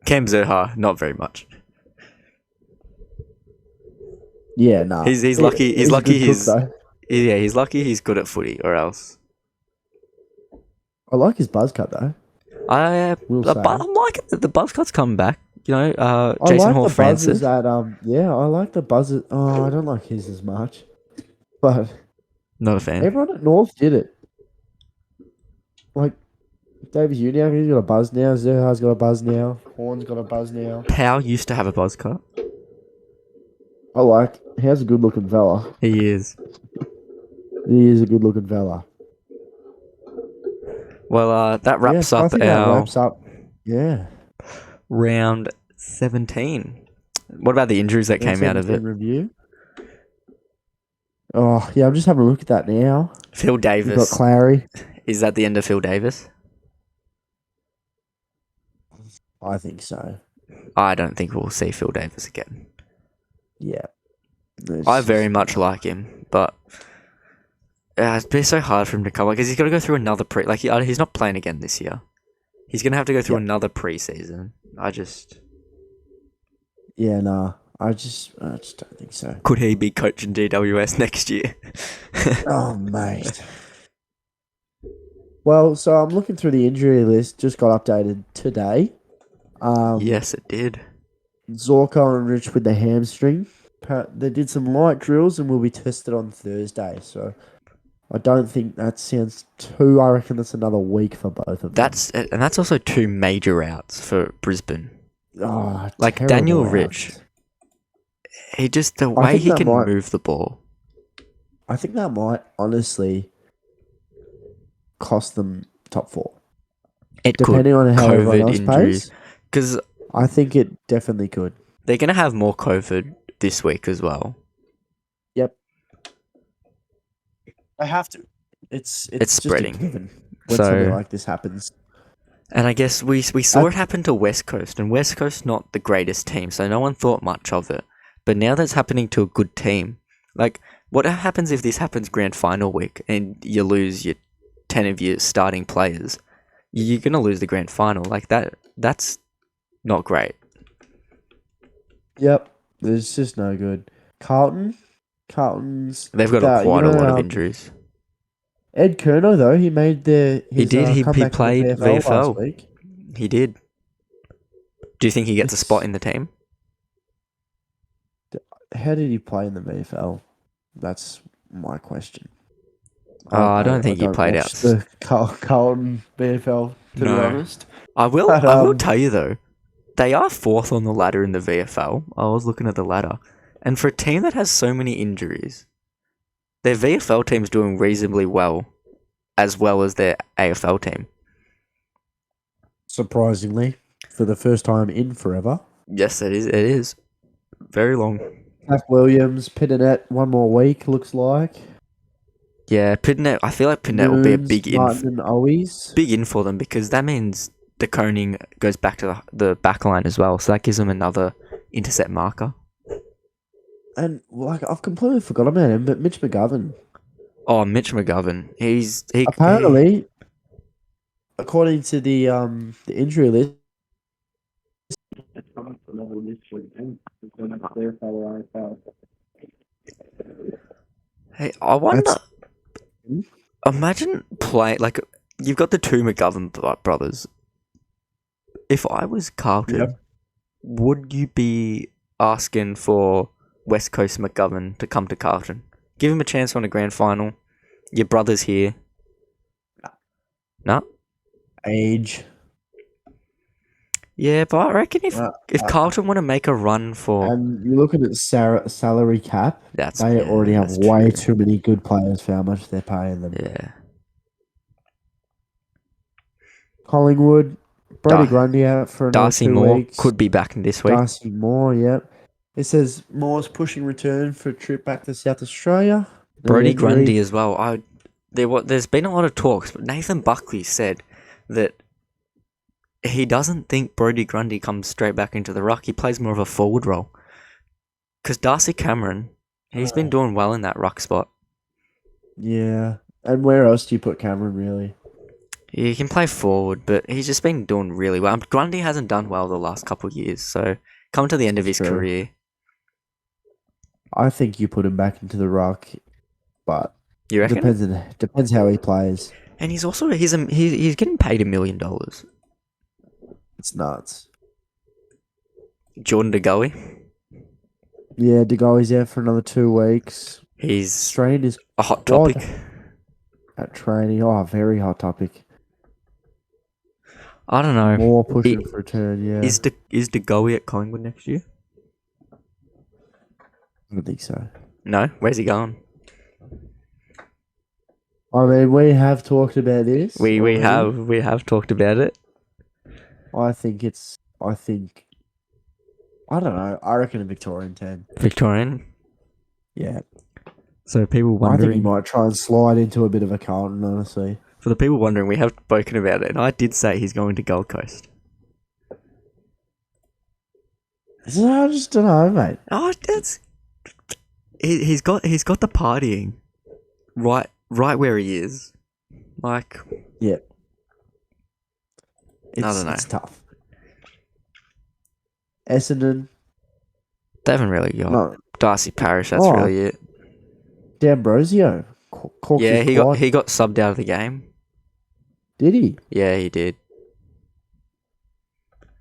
Cam Zerha, not very much. Yeah, no. He's lucky. He's lucky. Yeah, he's lucky he's good at footy, or else. I like his buzz cut though. I'm We'll say. liking that the buzz cuts come back. You know, I Jason like Hall the buzzes Francis. that yeah, I like the buzzes. Oh, I don't like his as much, but Not a fan. everyone at North did it. Like Davis Uniacke, he's got a buzz now. Zerha's got a buzz now. Horn's got a buzz now. Powell used to have a buzz cut. I like. He has a good looking fella. He is. He is a good looking fella. Well, that wraps So I up think that our wraps up. Yeah. round 17. What about the injuries that came out of it? Review. Oh yeah, I'm just having a look at that now. Phil We've got Davis. Clarry. Is that the end of Phil Davis? I think so. I don't think we'll see Phil Davis again. Yeah. I very much like him, but it'd be so hard for him to come because he's got to go through another he's not playing again this year. He's gonna have to go through another preseason. Yeah, nah. I just don't think so. Could he be coaching GWS next year? Oh mate. Well, so I'm looking through the injury list. Just got updated today. Yes, it did. Zorko and Rich with the hamstring. They did some light drills and will be tested on Thursday. So I don't think that sounds too. I reckon that's another week for both of them. That's also 2 major outs for Brisbane. Oh, Like terrible Daniel outs. Rich, the way think he that can might- move the ball. I think that might honestly cost them top 4. It Depending on how everyone COVID else injuries. plays. Because I think it definitely could. they're going to have more COVID this week as well. Yep. They have to. It's just spreading. a given when So- something like this happens. And I guess we saw it happen to West Coast, and West Coast not the greatest team, so no one thought much of it. But now that's happening to a good team. Like, what happens if this happens grand final week and you lose your 10 of your starting players? You're going to lose the grand final. Like, that's not great. Yep. It's just no good. Carlton's... They've got quite a lot of injuries. Ed Kerno, though, he made his He did. He comeback played in the VFL VFL. last week. He did. Do you think he gets a It's- spot in the team? How did he play in the VFL? That's my question. I don't think he played watch out. the Carlton VFL, to No. be honest. I will But, tell you though, they are 4th on the ladder in the VFL. I was looking at the ladder, and for a team that has so many injuries, their VFL team's doing reasonably well as their AFL team. Surprisingly, for the first time in forever. Yes, it is. It is very long. Zach Williams, Pitternet, one more week, looks like. Yeah, Pidnet. I feel like Pidnet will be a Moons, big Martin and Owies. big in for them because that means the coning goes back to the back line as well. So that gives them another intercept marker. And like I've completely forgot about him, but Mitch McGovern. Oh, Mitch McGovern. He Apparently, according to the injury list, Hey, I wonder. That's- Imagine play like you've got the 2 McGovern brothers. If I was Carlton, Yep. would you be asking for West Coast McGovern to come to Carlton? Give him a chance on a grand final. Your brother's here. No? age. Yeah, but I reckon if Uh, Carlton want to make a run for And you're looking at salary cap. that's They already have that's way true. too many good players for how much they're paying them. Yeah. Collingwood, Brody Dar- Grundy out for another Darcy 2 Moore weeks. could be back in this week. Darcy Moore, yep. It says Moore's pushing return for a trip back to South Australia. No Brody injury. Grundy as well. There's been a lot of talks, but Nathan Buckley said that he doesn't think Brody Grundy comes straight back into the ruck. He plays more of a forward role. Because Darcy Cameron, he's been doing well in that ruck spot. Yeah. And where else do you put Cameron, really? He can play forward, but he's just been doing really well. Grundy hasn't done well the last couple of years, so coming to the end of his True. career. I think you put him back into the ruck, but You reckon? Depends how he plays. And he's also he's getting paid $1 million. It's nuts. Jordan De Goey, Yeah, De Goey's out for another 2 weeks. he's Strained his a hot quad topic. at training. Oh, very hot topic. I don't know. More pushing for return. Yeah, Is De Goey at Collingwood next year? I don't think so. No. Where's he going? I mean, we have talked about this. We already. have talked about it. I think. I don't know. I reckon a Victorian 10. Victorian. Yeah. So people I think he wondering, might try and slide into a bit of a Carlton, honestly. for the people wondering, we have spoken about it, and I did say he's going to Gold Coast. So I just don't know, mate. Oh, he's got the partying right where he is. Like, Yeah. I don't know. It's tough. Essendon. They haven't really got No. Darcy Parish. That's Oh. really it. D'Ambrosio. Corked Yeah, his quad. he got subbed out of the game. Did he? Yeah, he did.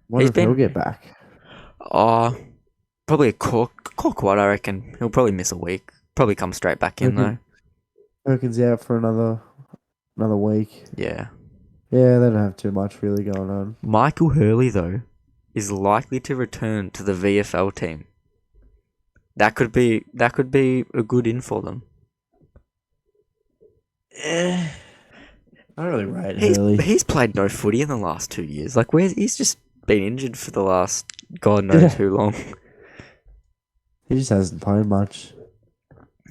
Wonder He's if he'll been- get back. Oh, probably a core quad, I reckon. He'll probably miss a week. Probably come straight back in, though. Perkins out for another week. Yeah. Yeah, they don't have too much really going on. Michael Hurley, though, is likely to return to the VFL team. That could be a good in for them. I don't really rate Hurley. He's played no footy in the last 2 years. Like, he's just been injured for the last God knows who long. He just hasn't played much.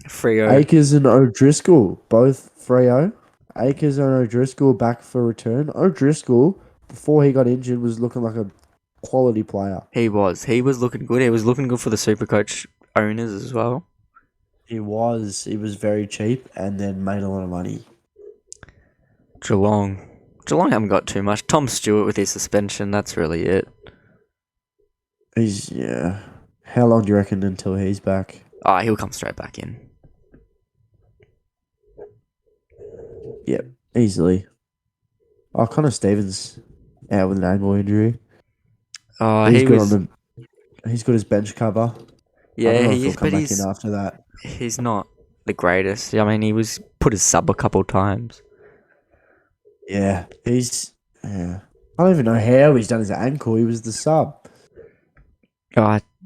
Freo. Akers and O'Driscoll, both Freo. Akers and O'Driscoll back for return. O'Driscoll, before he got injured, was looking like a quality player. He was looking good. He was looking good for the Supercoach owners as well. He was very cheap and then made a lot of money. Geelong haven't got too much. Tom Stewart with his suspension, that's really it. Yeah. How long do you reckon until he's back? He'll come straight back in. Yep, easily. Oh, Connor Stevens out with an ankle injury. He's got his bench cover. I Yeah, don't know if he he'll is, come but back in after that. he's not the greatest. I mean, he was put his sub a couple times. Yeah, I don't even know how he's done his ankle. He was the sub.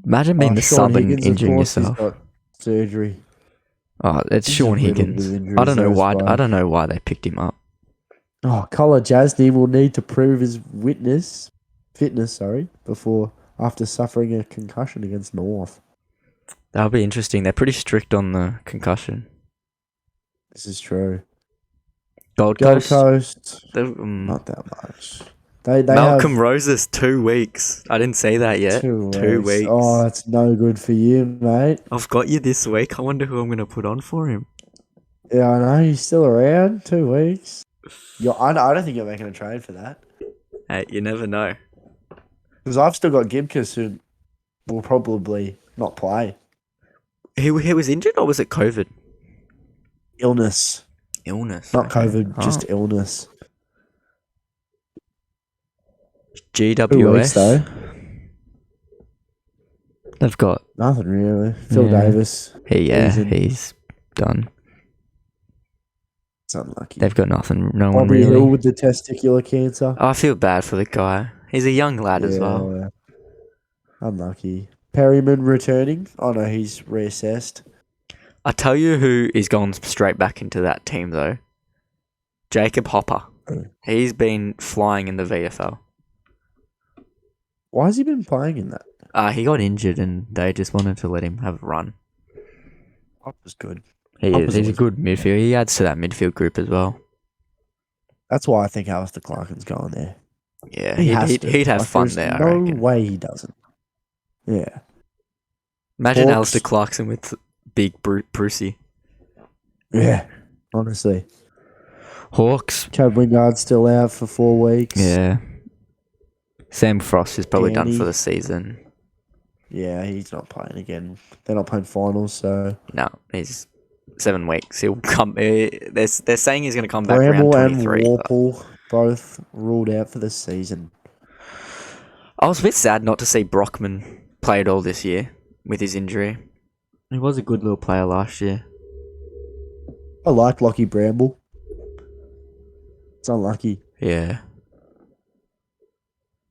Imagine being the Sean sub and Higgins, of injuring course, yourself. He's got surgery. It's He's Sean just riddled Higgins. with injuries I don't know there as why. well. I don't know why they picked him up. Oh, Collar Jasny will need to prove his fitness, after suffering a concussion against North. That'll be interesting. They're pretty strict on the concussion. This is true. Gold Gold Coast. Coast, Mm. not that much. They Malcolm have Roses 2 weeks. I didn't say that yet. 2 weeks. Oh, that's no good for you, mate. I've got you this week. I wonder who I'm going to put on for him. Yeah, I know. He's still around. 2 weeks. I don't think you're making a trade for that. Hey, you never know. Because I've still got Gibcus who will probably not play. He was injured or was it COVID? Illness. Illness. Not okay. COVID, just illness. 2 GWS. weeks, though. They've got. Nothing really. Phil Yeah. Davis. He's done. It's unlucky. They've got nothing. No one Bobby Hill really. with the testicular cancer. I feel bad for the guy. He's a young lad as well. Yeah. Unlucky. Perryman returning. Oh no, he's reassessed. I tell you who is going straight back into that team though. Jacob Hopper. Oh. He's been flying in the VFL. Why has he been playing in that? He got injured and they just wanted to let him have a run. Hopper's good. He's a always good midfield. He adds to that midfield group as well. That's why I think Alistair Clarken's going there. Yeah, He has to. he'd have Like, fun there's there, I No reckon. way he doesn't. Yeah. Imagine Hawks. Alistair Clarkson with big Brucey. Yeah. Honestly. Hawks. Chad Wingard's still out for 4 weeks. Yeah. Sam Frost is probably done Danny. for the season. Yeah, he's not playing again. They're not playing finals, so No, he's 7 weeks. He'll come. They're saying he's going to come back around Bramble and 23. but Warple both ruled out for the season. I was a bit sad not to see Brockman play at all this year with his injury. He was a good little player last year. I like Lockie Bramble. It's unlucky. Yeah.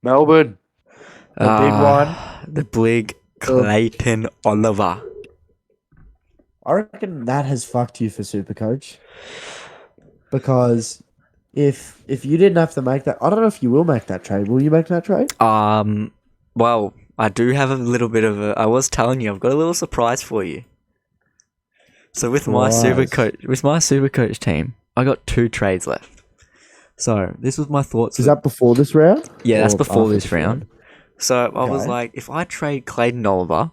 Melbourne. The big one. The big Clayton Oliver. I reckon that has fucked you for Supercoach. Because if you didn't have to make that, I don't know if you will make that trade. Will you make that trade? Well, I do have a little bit of a. I was telling you, I've got a little surprise for you. So with my Supercoach team, I got 2 trades left. So this was my thoughts. Is that before this round? Yeah, that's Or before after this round. So I was Okay. like, if I trade Clayton Oliver,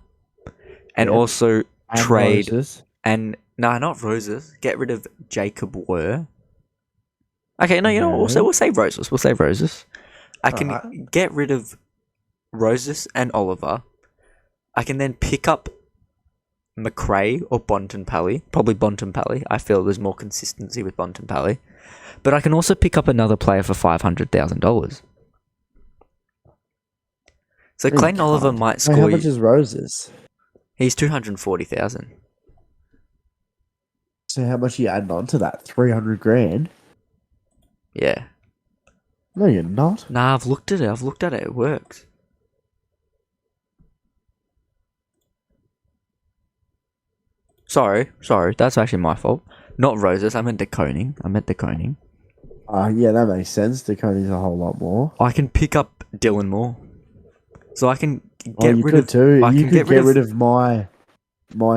and Yeah. also And trade Roses. and no, not Roses. Get rid of Jacob Were. Okay, no, you know what? No. We'll save Roses. We'll save Roses. I can Alright. get rid of Roses and Oliver. I can then pick up McRae or Bontempelli. Probably Bontempelli. I feel there's more consistency with Bontempelli. But I can also pick up another player for $500,000. So Clayton God. Oliver might Hey, score how you. much is Roses? He's 240,000. So how much are you adding on to that? 300 grand? Yeah. No, you're not. Nah, I've looked at it. It works. Sorry. That's actually my fault. Not Roses. I meant De Koning. Yeah, that makes sense. Dakota a whole lot more. I can pick up Dylan Moore. So I can Oh, get you rid could of. too. I You can could get rid of my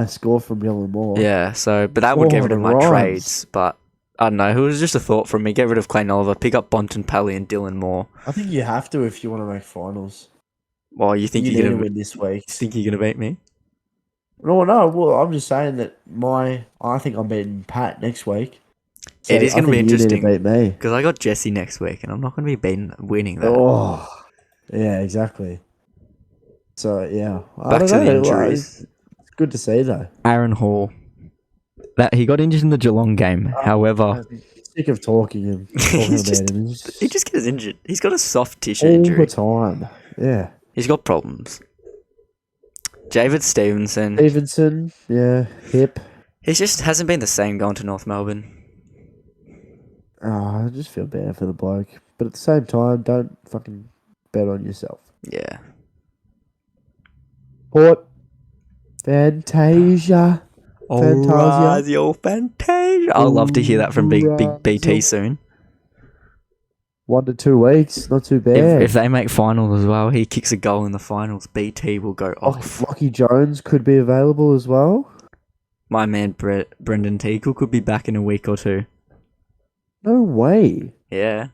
score from Dylan Moore. Yeah, so but that would get Oh, rid of the my rhymes. trades. But I don't know. It was just a thought from me. Get rid of Clayton Oliver. Pick up Bontempelli and Dylan Moore. I think you have to if you want to make finals. Well, you think You you're need to gonna win this week. think you're gonna beat me? No. Well, I'm just saying that I think I'm beating Pat next week. So It is I gonna be think you need to interesting beat me. because I got Jesse next week, and I'm not gonna be winning that. Oh, yeah, exactly. So yeah, I Back don't to the know. injuries. It's good to see though. Aaron Hall. That he got injured in the Geelong game. However, I'm sick of talking about him. he just gets injured. He's got a soft tissue all injury. the time. Yeah, He's got problems. David Stevenson. Stevenson. Yeah, hip. He just hasn't been the same going to North Melbourne. I just feel bad for the bloke, but at the same time, don't fucking bet on yourself. Yeah. Port. Fantasia. Orazio Fantasia. I'd love to hear that from big BT soon. 1 to 2 weeks, not too bad. If they make finals as well, he kicks a goal in the finals, BT will go off. Lockie Jones could be available as well. My man Brendan Teakle could be back in a week or 2. No way. Yeah.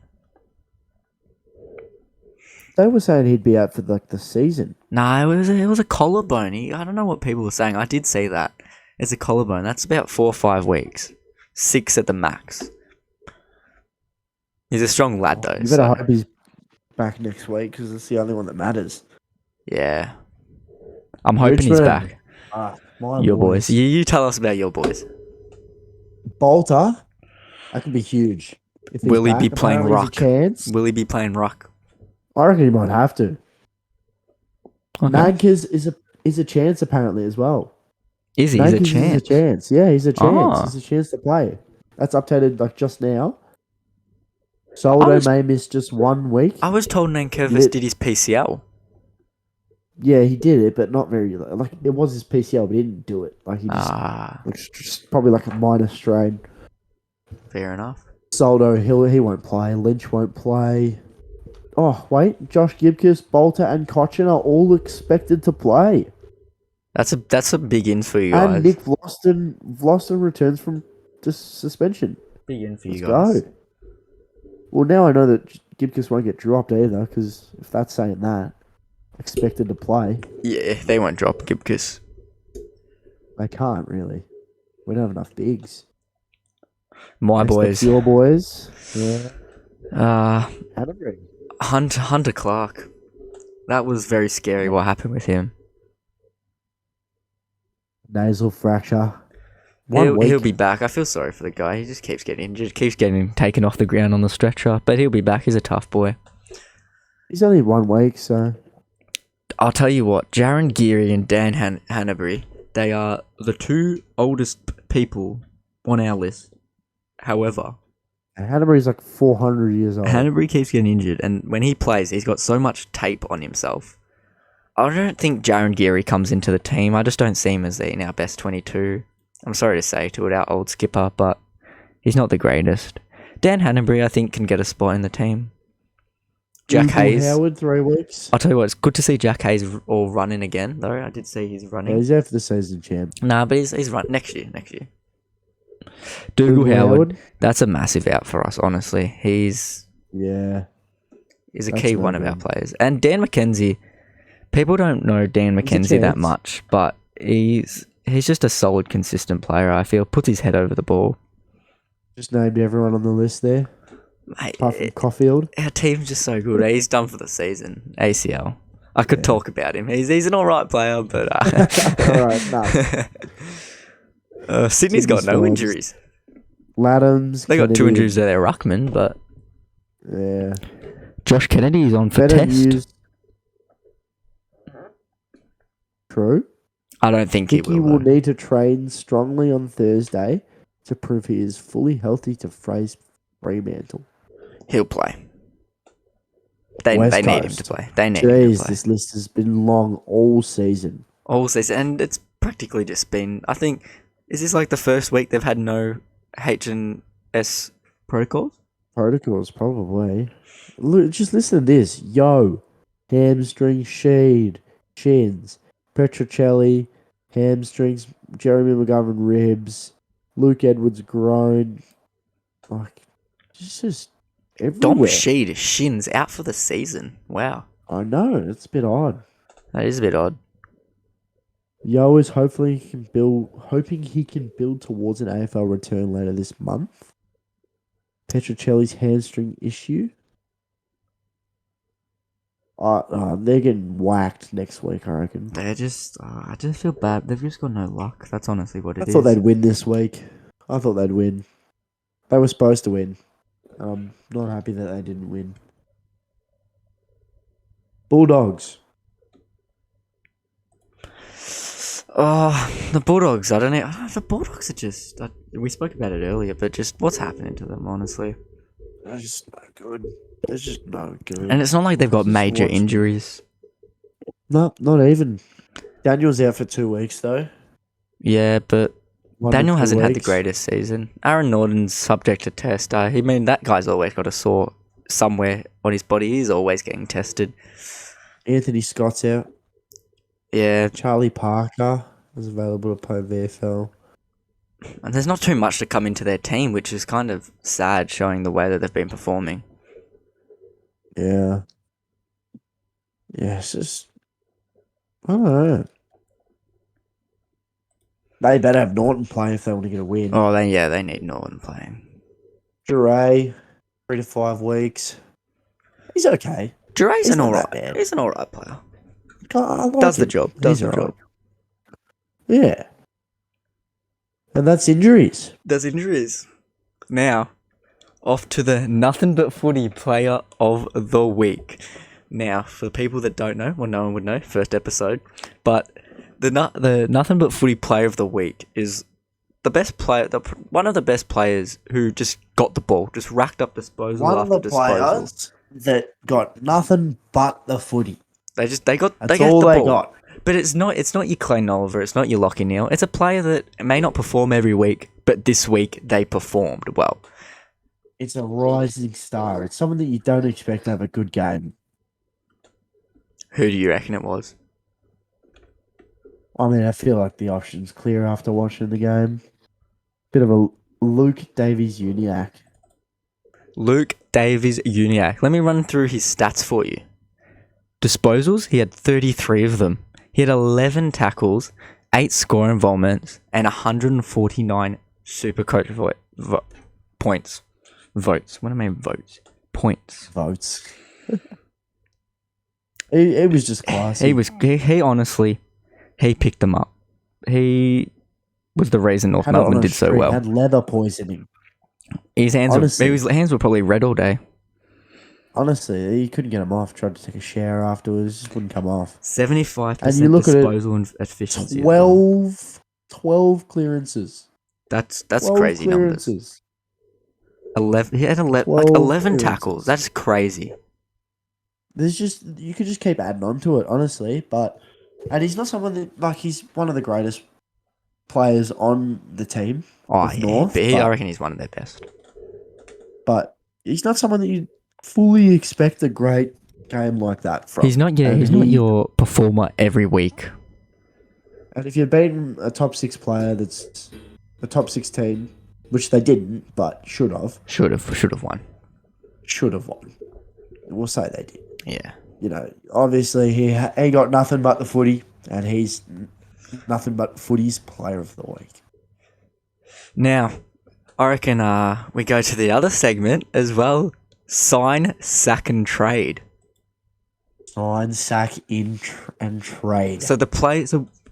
They were saying he'd be out for the season. No, it was a collarbone. I don't know what people were saying. I did say that. It's a collarbone. That's about 4 or 5 weeks. 6 at the max. He's a strong lad though. You better hope he's back next week because it's the only one that matters. Yeah. I'm hoping he's Richmond. back. My Your boys. You tell us about your boys. Bolter, that could be huge. If he's Will he back, be playing apparently ruck? there's a chance. Will he be playing ruck? I reckon he might have to. Okay. Nankers is a chance apparently as well. Is he? He's a Nankers chance. is a chance. Yeah, he's a chance. Ah. He's a chance to play. That's updated just now. Soldo may miss just 1 week. I was told Nankervis did his PCL. Yeah, he did it, but not very. Like it was his PCL, but he didn't do it. Like he just probably like a minor strain. Fair enough. Soldo, he won't play. Lynch won't play. Oh wait, Josh Gibkiss, Bolter, and Cochin are all expected to play. That's a big in for you guys. And Nick Vlosten returns from just suspension. Big in for you Let's guys. go. Well, now I know that Gibkiss won't get dropped either, because if that's saying that, expected to play, Yeah, they won't drop Gibkiss. they can't really. We don't have enough bigs. My Next boys. up, your boys. Yeah. Hanbury. Hunter Clark. That was very scary what happened with him. Nasal fracture. He'll be back. I feel sorry for the guy. He just keeps getting injured, keeps getting taken off the ground on the stretcher. But he'll be back. He's a tough boy. He's only 1 week, so... I'll tell you what, Jaron Geary and Dan Hanbury, they are the 2 oldest people on our list. However... Hanbury's like 400 years old. Hanbury keeps getting injured, and when he plays, he's got so much tape on himself. I don't think Jaron Geary comes into the team. I just don't see him as in our best 22. I'm sorry to say to it, our old skipper, but he's not the greatest. Dan Hanbury, I think, can get a spot in the team. Jack Hayes. Howard, 3 weeks. I'll tell you what, it's good to see Jack Hayes all running again, though. I did see he's running. Yeah, he's out for the season champ. Nah, but he's run next year. Dougal Howard, that's a massive out for us, honestly. He's a key one of our players. And Dan McKenzie, people don't know Dan McKenzie that much, but he's just a solid, consistent player, I feel. Puts his head over the ball. Just named everyone on the list there. Mate, apart from Caulfield. Our team's just so good. He's done for the season. ACL. I could talk about him. He's an alright player, but... Alright, no. Sydney's got no injuries. Laddams. They got 2 injuries to their ruckman, but... Yeah. Josh Kennedy's on for test. True. I don't think he will. He will need to train strongly on Thursday to prove he is fully healthy to face Fremantle. He'll play. They need him to play. They need him to play. This list has been long all season. And it's practically just been... I think... Is this like the first week they've had no H&S protocols? Protocols, probably. Look, just listen to this. Yo, hamstring, shins, Petrocelli, hamstrings, Jeremy McGovern, ribs, Luke Edwards, groin. Like, it's just everywhere. Dom Sheed, shins, out for the season. Wow. I know, it's a bit odd. That is a bit odd. Yo is hoping he can build towards an AFL return later this month. Petrocelli's hamstring issue. They're getting whacked next week, I reckon. They're just... I just feel bad. They've just got no luck. That's honestly what it is. I thought they'd win this week. I thought they'd win. They were supposed to win. I'm not happy that they didn't win. Bulldogs. The Bulldogs, I don't know. The Bulldogs are just... we spoke about it earlier, but just what's happening to them, honestly? They're just no good. They're just no good. And it's not like they've got major injuries. No, not even. Daniel's out for 2 weeks, though. Yeah, but Daniel hasn't had the greatest season. Aaron Norton's subject to test. That guy's always got a sore somewhere on his body. He's always getting tested. Anthony Scott's out. Yeah. Charlie Parker is available to play VFL. And there's not too much to come into their team, which is kind of sad, showing the way that they've been performing. Yeah. Yeah, it's just... I don't know. They better have Norton playing if they want to get a win. Oh, they need Norton playing. Duray, 3 to 5 weeks. He's okay. Duray's an alright. He's an alright player. Does the job. Yeah. And that's injuries. There's injuries. Now, off to the Nothing But Footy Player of the Week. Now, for the people that don't know, well, no one would know, first episode, but the Nothing But Footy Player of the Week is the best player, one of the best players who just got the ball, just racked up disposal after disposal. One of the players that got nothing but the footy. That's all they got. But it's not your Clayton Oliver, it's not your Lockie Neal. It's a player that may not perform every week, but this week they performed well. It's a rising star. It's someone that you don't expect to have a good game. Who do you reckon it was? I mean, I feel like the option's clear after watching the game. Bit of a Luke Davies-Uniacke. Luke Davies-Uniacke. Let me run through his stats for you. Disposals, he had 33 of them. He had 11 tackles, 8 score involvements, and 149 Supercoach points. Votes. What do I mean votes? Points. Votes. It was just classy. He honestly, he picked them up. He was the reason North Had it on Melbourne a did so string, well. Had leather poisoning. His hands Honestly. his hands were probably red all day. Honestly, he couldn't get them off. Tried to take a shower afterwards, just wouldn't come off. 75% And you look at it, disposal and efficiency. As well. 12 clearances. That's 12 crazy numbers. clearances. 11. He had 11 12 tackles. clearances. That's crazy. You could just keep adding on to it, honestly. And he's not someone that he's one of the greatest players on the team. Oh, with yeah, North, I reckon he's one of their best. But he's not someone that you fully expect a great game like that from. He's not. Yeah, And he's not your performer every week. And if you're beating a top 6 player that's a top 6 team, which they didn't, but should have won. Should have won. We'll say they did. Yeah. You know, obviously he got nothing but the footy, and he's nothing but footy's player of the week. Now, I reckon we go to the other segment as well. Sign, sack, and trade. Sign, sack, and trade. So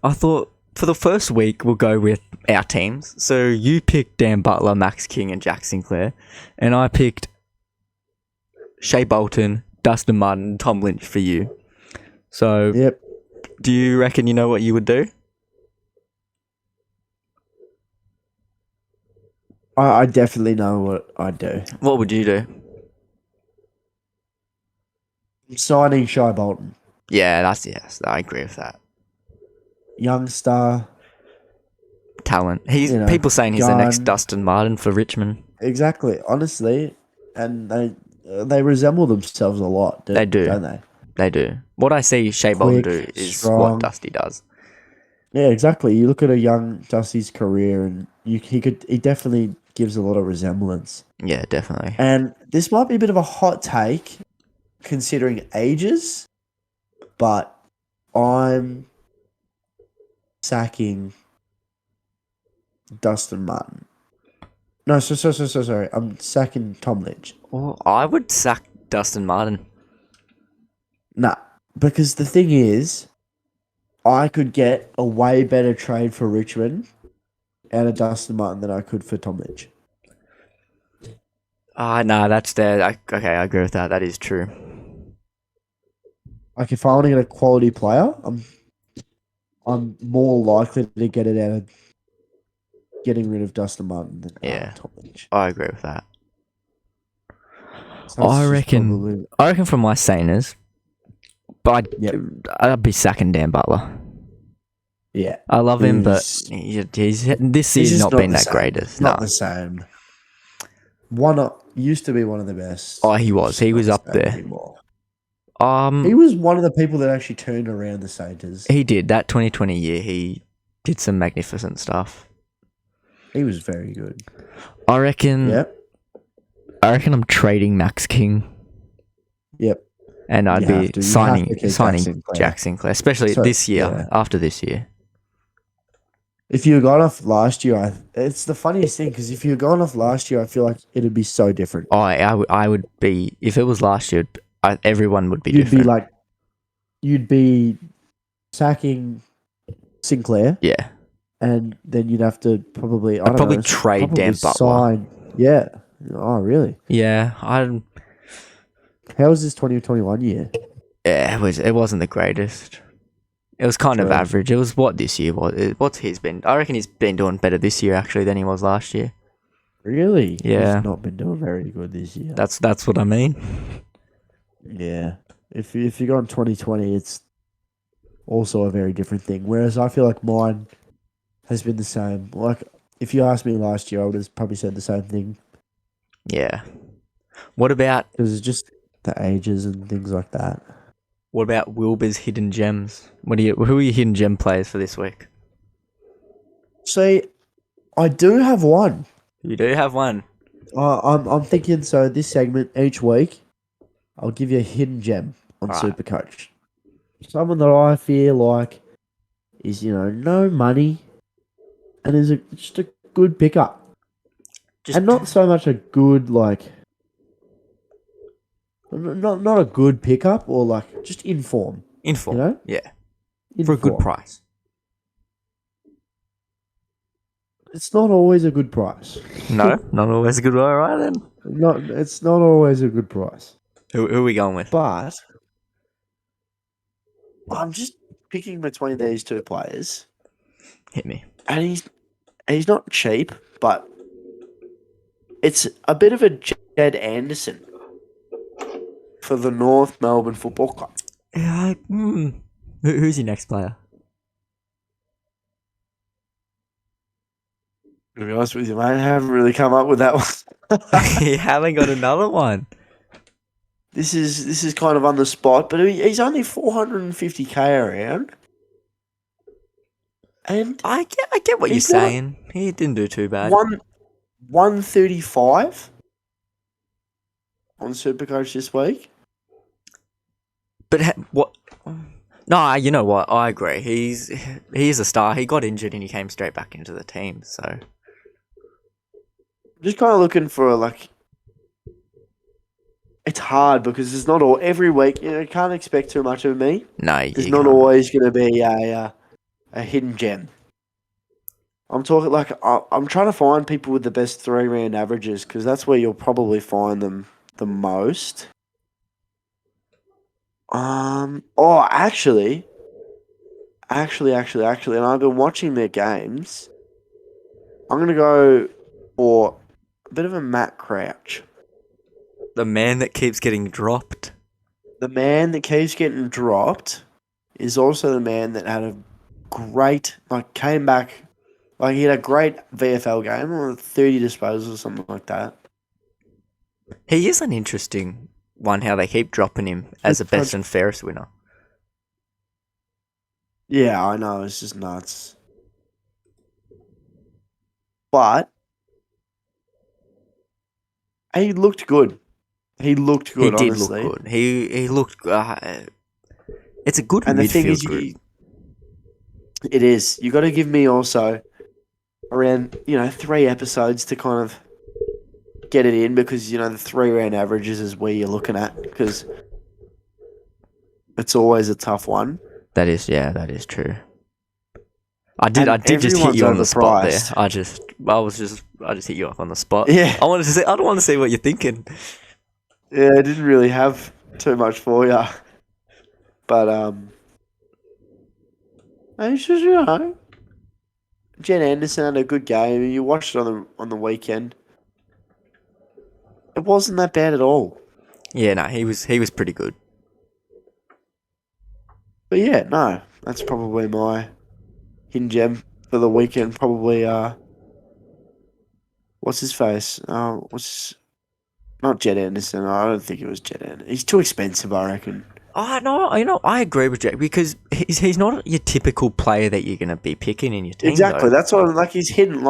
I thought for the first week we'll go with our teams. So you picked Dan Butler, Max King, and Jack Sinclair, and I picked Shea Bolton, Dustin Martin, and Tom Lynch for you. So, Yep. Do you reckon you know what you would do? I definitely know what I'd do. What would you do? Signing Shai Bolton. Yeah, yes, I agree with that. Young star. Talent. People saying he's the next Dustin Martin for Richmond. Exactly. Honestly, and they resemble themselves a lot. They do, don't they? They do. What I see Shea Bolton do is strong. what Dusty does. Yeah, exactly. You look at a young Dusty's career, and he definitely gives a lot of resemblance. Yeah, definitely. And this might be a bit of a hot take, considering ages, but I'm sacking Dustin Martin. No, sorry. I'm sacking Tom Lynch. Well, I would sack Dustin Martin. Nah, because the thing is, I could get a way better trade for Richmond out of Dustin Martin than I could for Tom Lynch. No, that's there. Okay, I agree with that. That is true. Like, if I want to get a quality player, I'm more likely to get it out of getting rid of Dustin Martin than Tom Lynch. I agree with that. So I reckon for my Saners, but I'd be sacking Dan Butler. Yeah. I love him, but this year's not been that greatest. Not the same. Used to be one of the best. Oh, he was. He was up there. Anymore. He was one of the people that actually turned around the Saints. He did. That 2020 year, he did some magnificent stuff. He was very good. I reckon. Yep. I reckon I'm trading Max King. Yep. And I'd be signing Jack Sinclair, especially this year, after this year. If you had gone off last year, it's the funniest thing, because if you had gone off last year, I feel like it'd be so different. Oh, I would be, if it was last year, everyone would be different. You'd be sacking Sinclair. Yeah. And then you'd have to probably, trade Dan Butler. Yeah. Oh, really? Yeah. How was this 2021 year? Yeah, it wasn't the greatest. It was kind of average. It was what this year was. What's he's been? I reckon he's been doing better this year actually than he was last year. Really? Yeah. He's not been doing very good this year. That's what I mean. Yeah. If you go on 2020, it's also a very different thing. Whereas I feel like mine has been the same. Like, if you asked me last year, I would have probably said the same thing. Yeah. What about... Because it's just the ages and things like that. What about Wilbur's hidden gems? Who are your hidden gem players for this week? See, I do have one. You do have one? I'm thinking, so this segment, each week, I'll give you a hidden gem on Supercoach. Someone that I feel like is, no money and is just a good pickup. And not so much a good, not a good pickup, or just in form. In form, you know? yeah. In for a form. good price. It's not always a good price. No, not always a good one. All right then. It's not always a good price. Who are we going with? But I'm just picking between these two players, Hit me. and he's not cheap, but it's a bit of a Jed Anderson for the North Melbourne Football Club. Yeah. Who's your next player? To be honest with you, mate, I haven't really come up with that one. You haven't got another one. This is kind of on the spot, but he's only 450k around, and I get what you're He's not- saying. He didn't do too bad. 135 on Supercoach this week. But what? No, you know what? I agree. He's a star. He got injured and he came straight back into the team. So Just kind of looking for like. It's hard because it's not all every week. You can't expect too much of me. no, There's you not can't. always going to be a hidden gem. I'm talking like I'm trying to find people with the best 3-round averages because that's where you'll probably find them the most. Actually, and I've been watching their games. I'm gonna go for a bit of a Matt Crouch. The man that keeps getting dropped. The man that keeps getting dropped is also the man that had a great, came back, he had a great VFL game, or 30 disposals or something like that. He is an interesting one. How they keep dropping him as a best and fairest winner. Yeah, I know, it's just nuts. But he looked good. He looked good, He did honestly. look good. He looked. It's a good And the midfield thing is, group. it is. You got to give me also around 3 episodes to kind of get it in because the 3-round averages is where you're looking at because it's always a tough one. That is true. I did just hit everyone's you on the spot there. overpriced. I just hit you up on the spot. Yeah. I don't want to see what you're thinking. Yeah, I didn't really have too much for you, but it's just Jen Anderson had a good game. You watched it on the weekend. It wasn't that bad at all. Yeah, no, he was pretty good. But yeah, no, that's probably my hidden gem for the weekend. Probably what's his face? Not Jed Anderson. I don't think it was Jed Anderson. He's too expensive, I reckon. Oh no, I agree with Jack because he's not your typical player that you're going to be picking in your team. Exactly. Though. That's what he's hidden.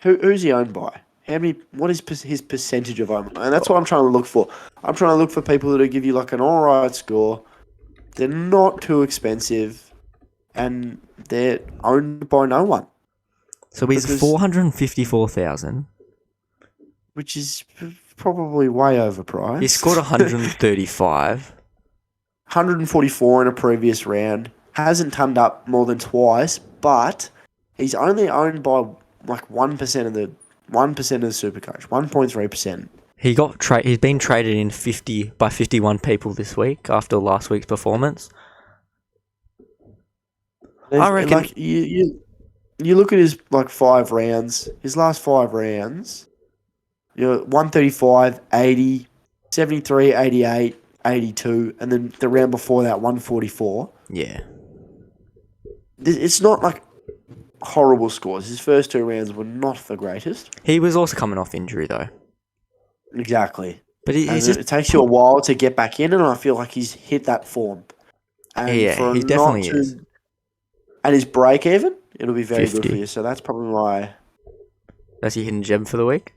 Who's he owned by? How many? What is his percentage of ownership? And that's what I'm trying to look for. I'm trying to look for people that'll give you an all right score. They're not too expensive, and they're owned by no one. So he's 454,000. Which is probably way overpriced. He scored 135. 144 in a previous round. Hasn't turned up more than twice, but he's only owned by 1% of the Supercoach, 1.3%. He's been traded in 51 people this week after last week's performance. I reckon you look at his 5 rounds. His last 5 rounds, 135, 80, 73, 88, 82, and then the round before that 144. Yeah. It's not horrible scores. His first 2 rounds were not the greatest. He was also coming off injury though. Exactly. But it takes you a while to get back in, and I feel like he's hit that form. And he definitely is. And his break even, it'll be very 50. good for you. So that's probably That's your hidden gem for the week?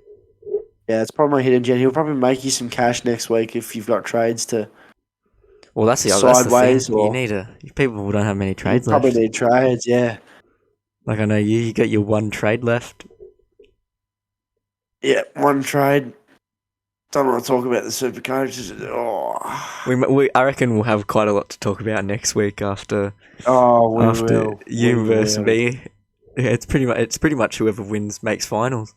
Yeah, it's probably my hidden gem. He'll probably make you some cash next week if you've got trades to. Well, that's the sideways. Thing. People don't have many trades left. Probably need trades, yeah. I know you got your one trade left. Yeah, one trade. Don't want to talk about the Supercoach. I reckon we'll have quite a lot to talk about next week after will. you versus me. Yeah, it's pretty much whoever wins makes finals.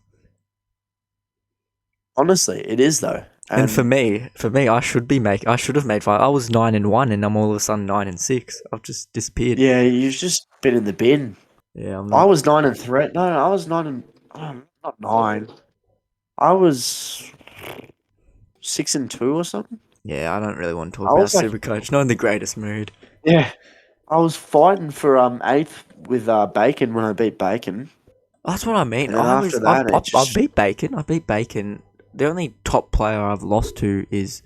Honestly, it is though. And for me, I should have made five. I was 9-1, and I'm all of a sudden 9-6. I've just disappeared. yeah, you've just been in the bin. Yeah, I'm I not. was 9-3. No, I was not 9. I was 6-2 or something. Yeah, I don't really want to talk I about was like- Supercoach. Not in the greatest mood. Yeah, I was fighting for 8th with Bacon when I beat Bacon. That's what I mean. And then after that, I beat Bacon. I beat Bacon. The only top player I've lost to is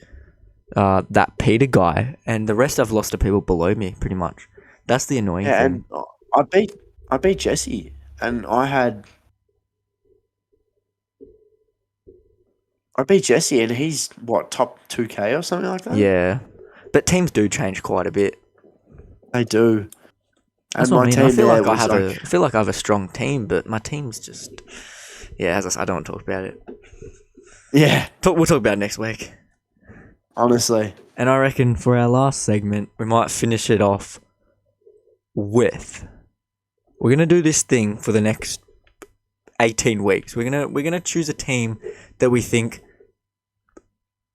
that Peter guy, and the rest I've lost to people below me. Pretty much. That's the annoying Yeah, thing. and I beat Jesse, and I beat Jesse, and he's what, top 2K or something like that. Yeah, but teams do change quite a bit. They do. That's And what I my mean. team I feel there like was I feel like I have a strong team, but my team's just. Yeah, as I said, I don't want to talk about it. yeah, We'll talk about it next week. honestly. And I reckon for our last segment, we might finish it off with. We're gonna do this thing for the next 18 weeks. We're gonna choose a team that we think.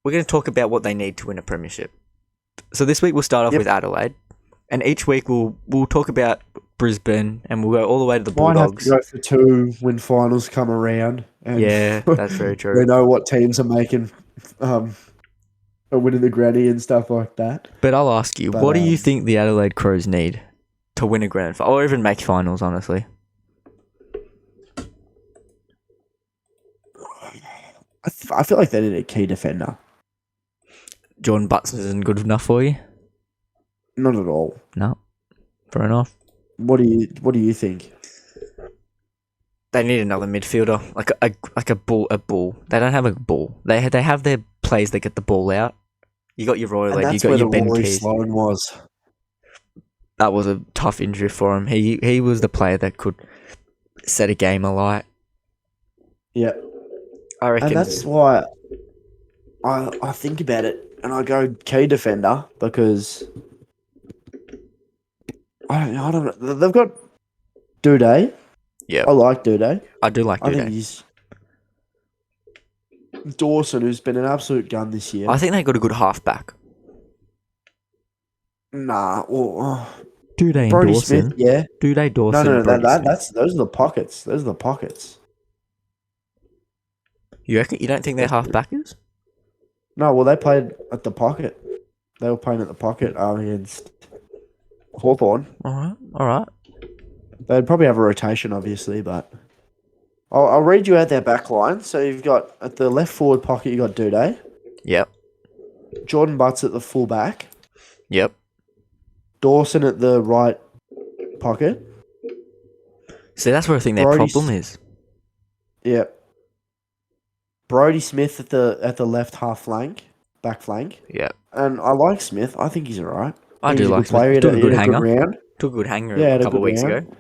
We're gonna talk about what they need to win a premiership. So this week we'll start off with Adelaide, and each week we'll talk about Brisbane, and we'll go all the way to the Might have Bulldogs. to go for 2 when finals come around. And Yeah, that's very we true. know what teams are making, are winning the granny and stuff like that. But I'll ask you, But, what do you think the Adelaide Crows need to win a grand final, or even make finals? Honestly, I feel like they need a key defender. Jordan Butts isn't good enough for you. Not at all. No, fair enough. What do you think? They need another midfielder, like a bull. They don't have a bull. They have their players that get the ball out. You got your Royal, And you that's got where your the Ben Rory Keys. Sloan was. That was a tough injury for him. He was the player that could set a game alight. Yeah. I reckon. And that's why I think about it and I go key defender because I don't know. They've got Duday. Yeah, I like Duday. I do like I think Duday. he's Dawson, who's been an absolute gun this year. I think they got a good halfback. Nah, well, Duday and Brody Dawson. Smith, yeah. Duday, Dawson. No, and Brody Smith. those are the pockets. Those are the pockets. You reckon? You don't think they're halfbackers? No, well, they played at the pocket. They were playing at the pocket against Hawthorn. All right. They'd probably have a rotation, obviously, but I'll read you out their back line. So you've got at the left forward pocket, you got Duday, Yep. Jordan Butts at the full back, Yep. Dawson at the right pocket. See, that's where I think their Brody's- problem is. Yep. Brody Smith at the left half flank, back flank, Yep. and I like Smith. I think he's alright. I do He's a like good player. Smith. He Took a had good a hanger. round. Took a good hanger Yeah, had a a couple of good weeks round. ago.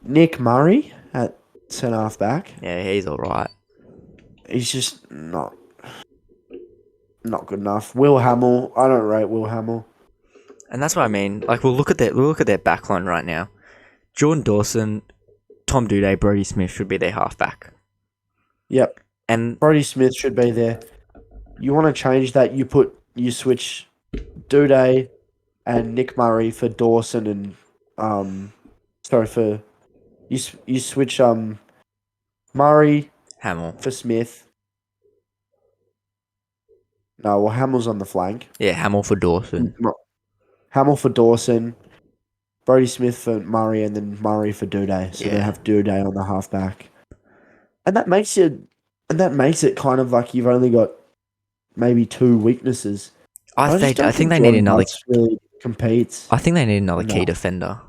Nick Murray at centre half back. Yeah, he's all right. He's just not good enough. Will Hamill, I don't rate Will Hamill. And that's what I mean. Like, we'll look at their backline right now. Jordan Dawson, Tom Duday, Brody Smith should be their halfback. Yep. And Brody Smith should be there. You want to change that? You switch Duday and Nick Murray for Dawson and you switch Murray Hamill. for Smith. No, well Hamill's on the flank. Yeah, Hamill for Dawson. Hamill for Dawson, Brody Smith for Murray, and then Murray for Duday. So they Yeah. have Duday on the halfback, and that makes it kind of like you've only got maybe 2 weaknesses. I just think don't they need Jordan another. Butts really competes. I think they need another key No. defender.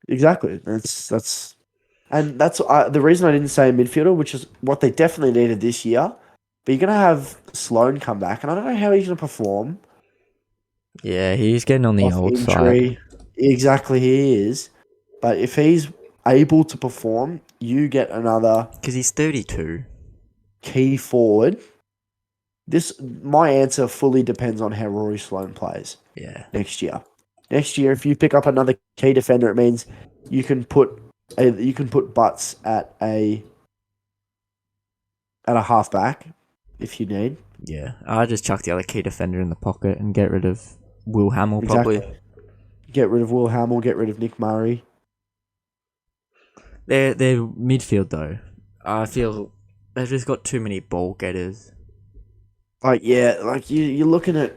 Exactly. That's the reason I didn't say a midfielder, which is what they definitely needed this year. But you're gonna have Sloan come back, and I don't know how he's gonna perform. Yeah, he's getting on the Off old injury. side. Exactly, he is. But if he's able to perform, you get another Because he's 32. key forward. My answer fully depends on how Rory Sloan plays Yeah. next year. Next year, if you pick up another key defender, it means you can put You can put Butts at a halfback if you need. Yeah, I just chuck the other key defender in the pocket and get rid of Will Hamill probably. Get rid of Will Hamill. Get rid of Nick Murray. They're midfield though. I feel they've just got too many ball getters. Like you're looking at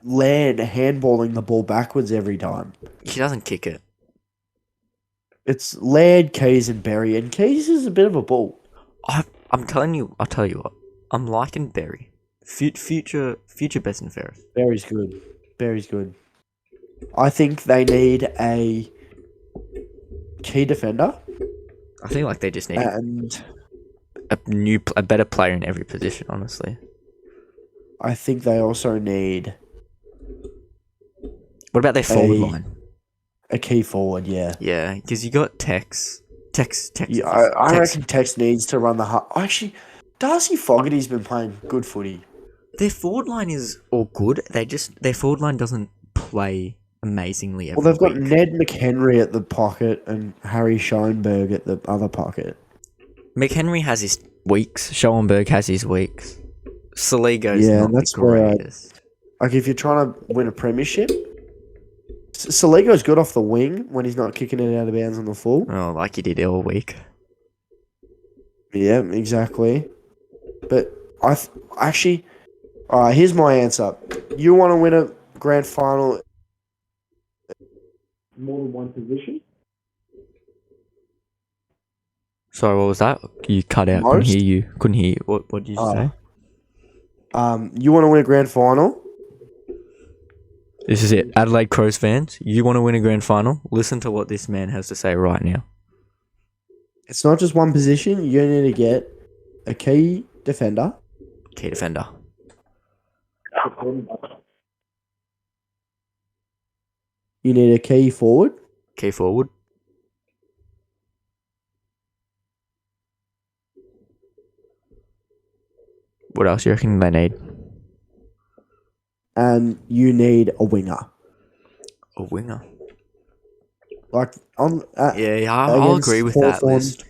Laird handballing the ball backwards every time. He doesn't kick it. It's Laird, Keys, and Berry, and Keys is a bit of a ball. I'm telling you. I'll tell you what. I'm liking Berry. Future best and fairest. Berry's good. Berry's good. I think they need a key defender. I think like they just need And a better player in every position. Honestly. I think they also need What about their forward line? a key forward, yeah. Yeah, because you got Tex. Yeah, I reckon Tex needs to run the Actually, Darcy Fogarty's been playing good footy. Their forward line is all good. Their forward line doesn't play amazingly every Well, they've got week. Ned McHenry at the pocket and Harry Schoenberg at the other pocket. McHenry has his weeks. Schoenberg has his weeks. Saligo's Yeah, not that's the where greatest. Like, if you're trying to win a premiership, Saligo's good off the wing when he's not kicking it out of bounds on the full. Oh, like he did all week. Yeah, exactly. But actually, all right, here's my answer. You want to win a grand final more than one position? Sorry, what was that? You cut out. Most? Couldn't hear you. What did you say? You want to win a grand final? This is it. Adelaide Crows fans, you want to win a grand final? Listen to what this man has to say right now. It's not just one position. You need to get a key defender. Key defender. You need a key forward. Key forward. What else do you reckon they need? And you need a winger. A winger. Like on Yeah, I'll against agree with that Hawthorn, list.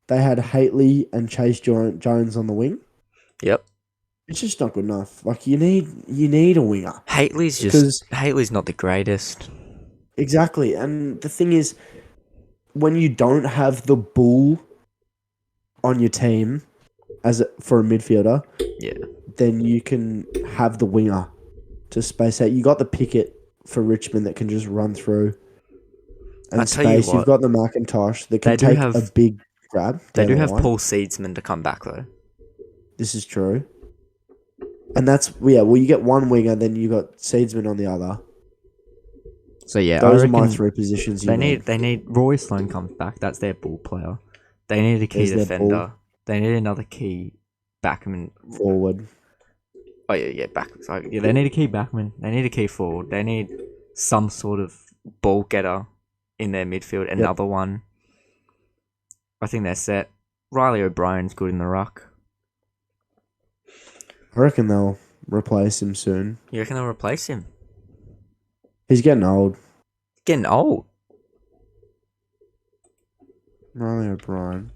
They had Haitley and Chase Jones on the wing. Yep. It's just not good enough. Like you need a winger. Haitley's not the greatest. Exactly. And the thing is, when you don't have the bull on your team for a midfielder, Yeah. then you can have the winger to space out. You got the Pickett for Richmond that can just run through and I tell you space. what, You've got the McIntosh that can they do take have- a big grab. They down do the have line. Paul Seedsman to come back though. This is true. And that's, yeah, well, you get one winger, then you got Seedsman on the other. So yeah, Those I are my reckon three positions. they need Roy Sloane comes back. That's their ball player. They need a key There's their defender. ball. They need another key backman. Forward. Oh yeah, back. So, yeah, they need a key backman. They need a key forward. They need some sort of ball getter in their midfield. Another one. I think they're set. Riley O'Brien's good in the ruck. I reckon they'll replace him soon. You reckon they'll replace him? He's getting old. Getting old. Riley O'Brien.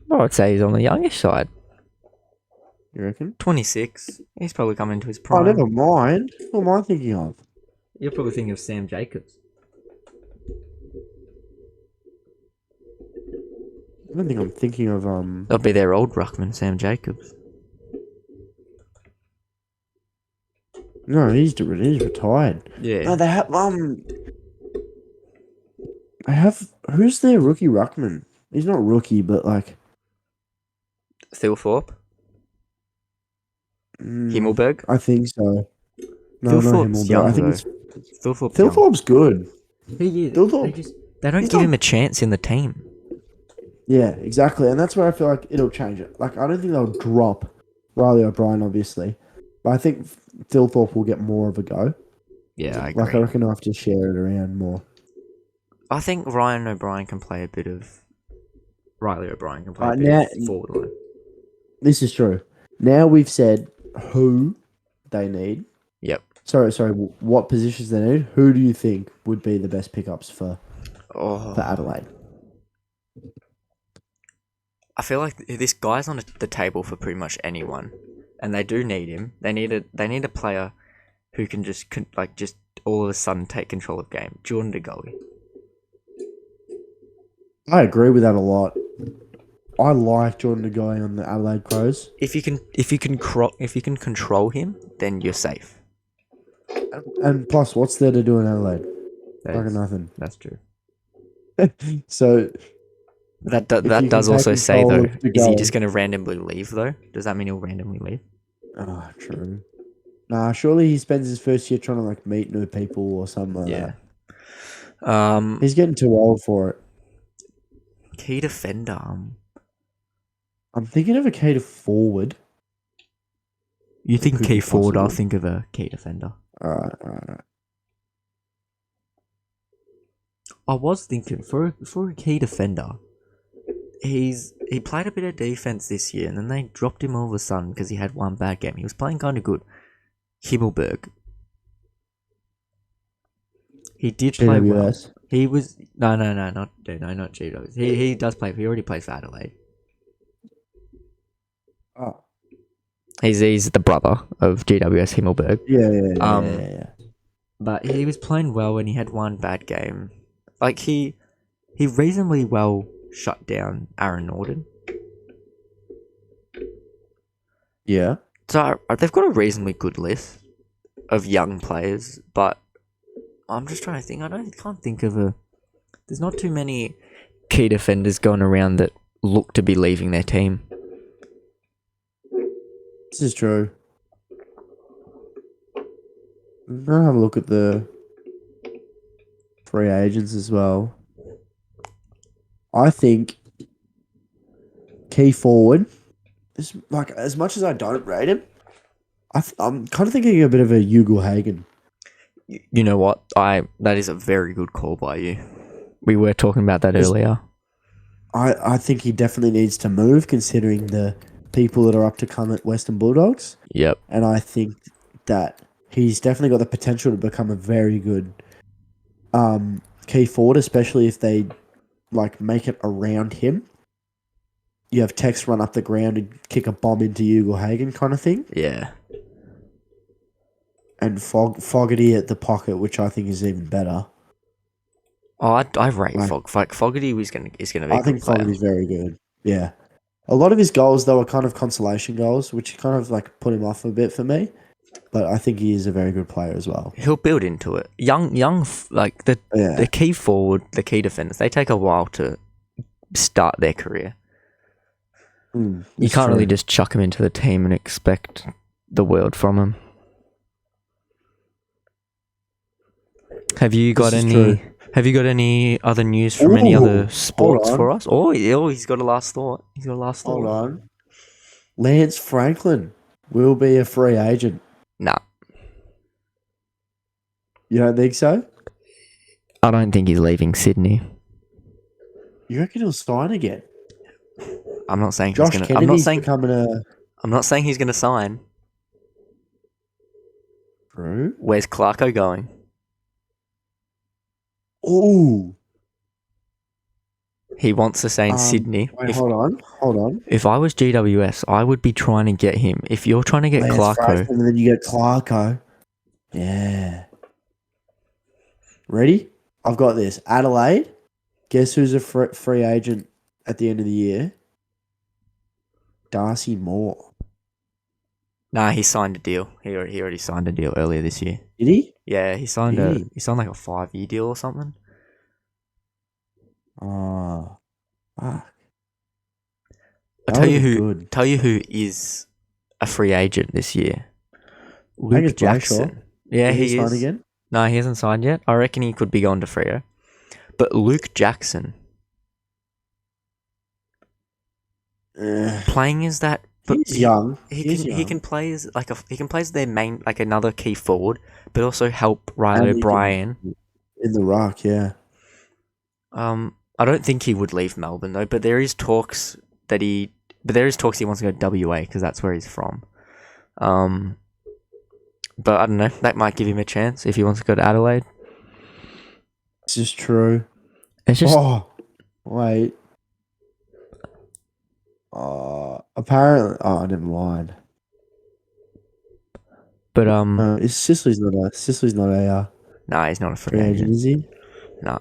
Well, I'd say he's on the youngish side. You reckon? 26. He's probably coming into his Oh, prime. never mind. Who am I thinking of? You're probably thinking of Sam Jacobs. I don't think I'm thinking of That'll be their old ruckman, Sam Jacobs. No, he's retired. Yeah. No, they have who's their rookie ruckman? He's not rookie, but like Thilthorpe. Himmelberg. I think so. No, not Thilthorpe's Himmelberg. young, I think though. it's Thilthorpe's Philthorpe's good. He is. Thilthorpe. They don't he's give not- him a chance in the team. Yeah, exactly, and that's where I feel like it'll change it. Like I don't think they'll drop Riley O'Brien, obviously, but I think Philthorpe will get more of a go. Yeah, I agree. Like I reckon I'll have to share it around more. I think Ryan O'Brien can play a bit of... Riley O'Brien can play a bit now- of forward line. This is true. Now we've said who they need. Yep. Sorry. What positions they need? Who do you think would be the best pickups for Oh, Adelaide? I feel like this guy's on the table for pretty much anyone, and they do need him. They need a player who can just all of a sudden take control of game. Jordan De Goey. I agree with that a lot. I like Jordan De Goey on the Adelaide Crows. If you can control him, then you're safe. And plus, what's there to do in Adelaide? Fucking nothing. That's true. So That if you does can also take say control though, of De is he Goey- just going to randomly leave though? Does that mean he'll randomly leave? Ah, true. Nah, surely he spends his first year trying to like meet new people or something like that. He's getting too old for it. Key defender. I'm thinking of a key to forward. You think Could key be forward? I'll possible. think of a key defender. Alright. I was thinking for a key defender. He played a bit of defense this year, and then they dropped him all of a sudden because he had one bad game. He was playing kind of good. Himmelberg. He did play well. GWS. He was not GWS. He does play. He already plays for Adelaide. Oh. He's the brother of GWS Himmelberg. Yeah. But he was playing well, and he had one bad game. Like he reasonably well shut down Aaron Norton. Yeah. So they've got a reasonably good list of young players, but I'm just trying to think. Can't think of a. There's not too many key defenders going around that look to be leaving their team. This is true. I'm gonna have a look at the free agents as well. I think key forward is like as much as I don't rate him, I'm kind of thinking a bit of a Hugo Hagen. You know what? That is a very good call by you. We were talking about that earlier. I think he definitely needs to move considering the people that are up to come at Western Bulldogs. Yep. And I think that he's definitely got the potential to become a very good key forward, especially if they like make it around him. You have Tex run up the ground and kick a bomb into Hugo Hagen kind of thing. Yeah. And Fogarty at the pocket, which I think is even better. Oh, I rate Like- Fogarty is gonna be. I think Fogarty's very good. Yeah. A lot of his goals, though, are kind of consolation goals, which kind of like put him off a bit for me. But I think he is a very good player as well. He'll build into it. Young, like the key forward, the key defenders, they take a while to start their career. You can't really just chuck him into the team and expect the world from him. Have you got any other news from any other sports for us? Oh, he's got a last thought. Hold on. Lance Franklin will be a free agent. Nah. You don't think so? I don't think he's leaving Sydney. You reckon he'll sign again? I'm not saying Josh he's gonna. Kennedy's becoming a... I'm not saying he's gonna sign. True. Where's Clarko going? Ooh. He wants to stay in Sydney. Wait, hold on. If I was GWS, I would be trying to get him. If you're trying to get Lance Clarko, Franklin, and then you get Clarko. Yeah. Ready? I've got this. Adelaide. Guess who's a free agent at the end of the year? Darcy Moore. nah, he signed a deal. He already signed a deal earlier this year. Did he? Yeah, he signed Did he signed like a 5-year deal or something. Oh. Fuck. I'll tell you who is a free agent this year. Luke Jackson. Yeah, he signed is. again? No, he hasn't signed yet. I reckon he could be going to Freo. But Luke Jackson playing as that. But He's young. He can play as their main, like another key forward, but also help Riley O'Brien in the ruck. Yeah. I don't think he would leave Melbourne though. But there is talks he wants to go WA because that's where he's from. But I don't know. That might give him a chance if he wants to go to Adelaide. This is true. It's just Oh, wait. Apparently, never mind. But Sicily's not a nah, he's not a free free agent, agent. is he? Nah.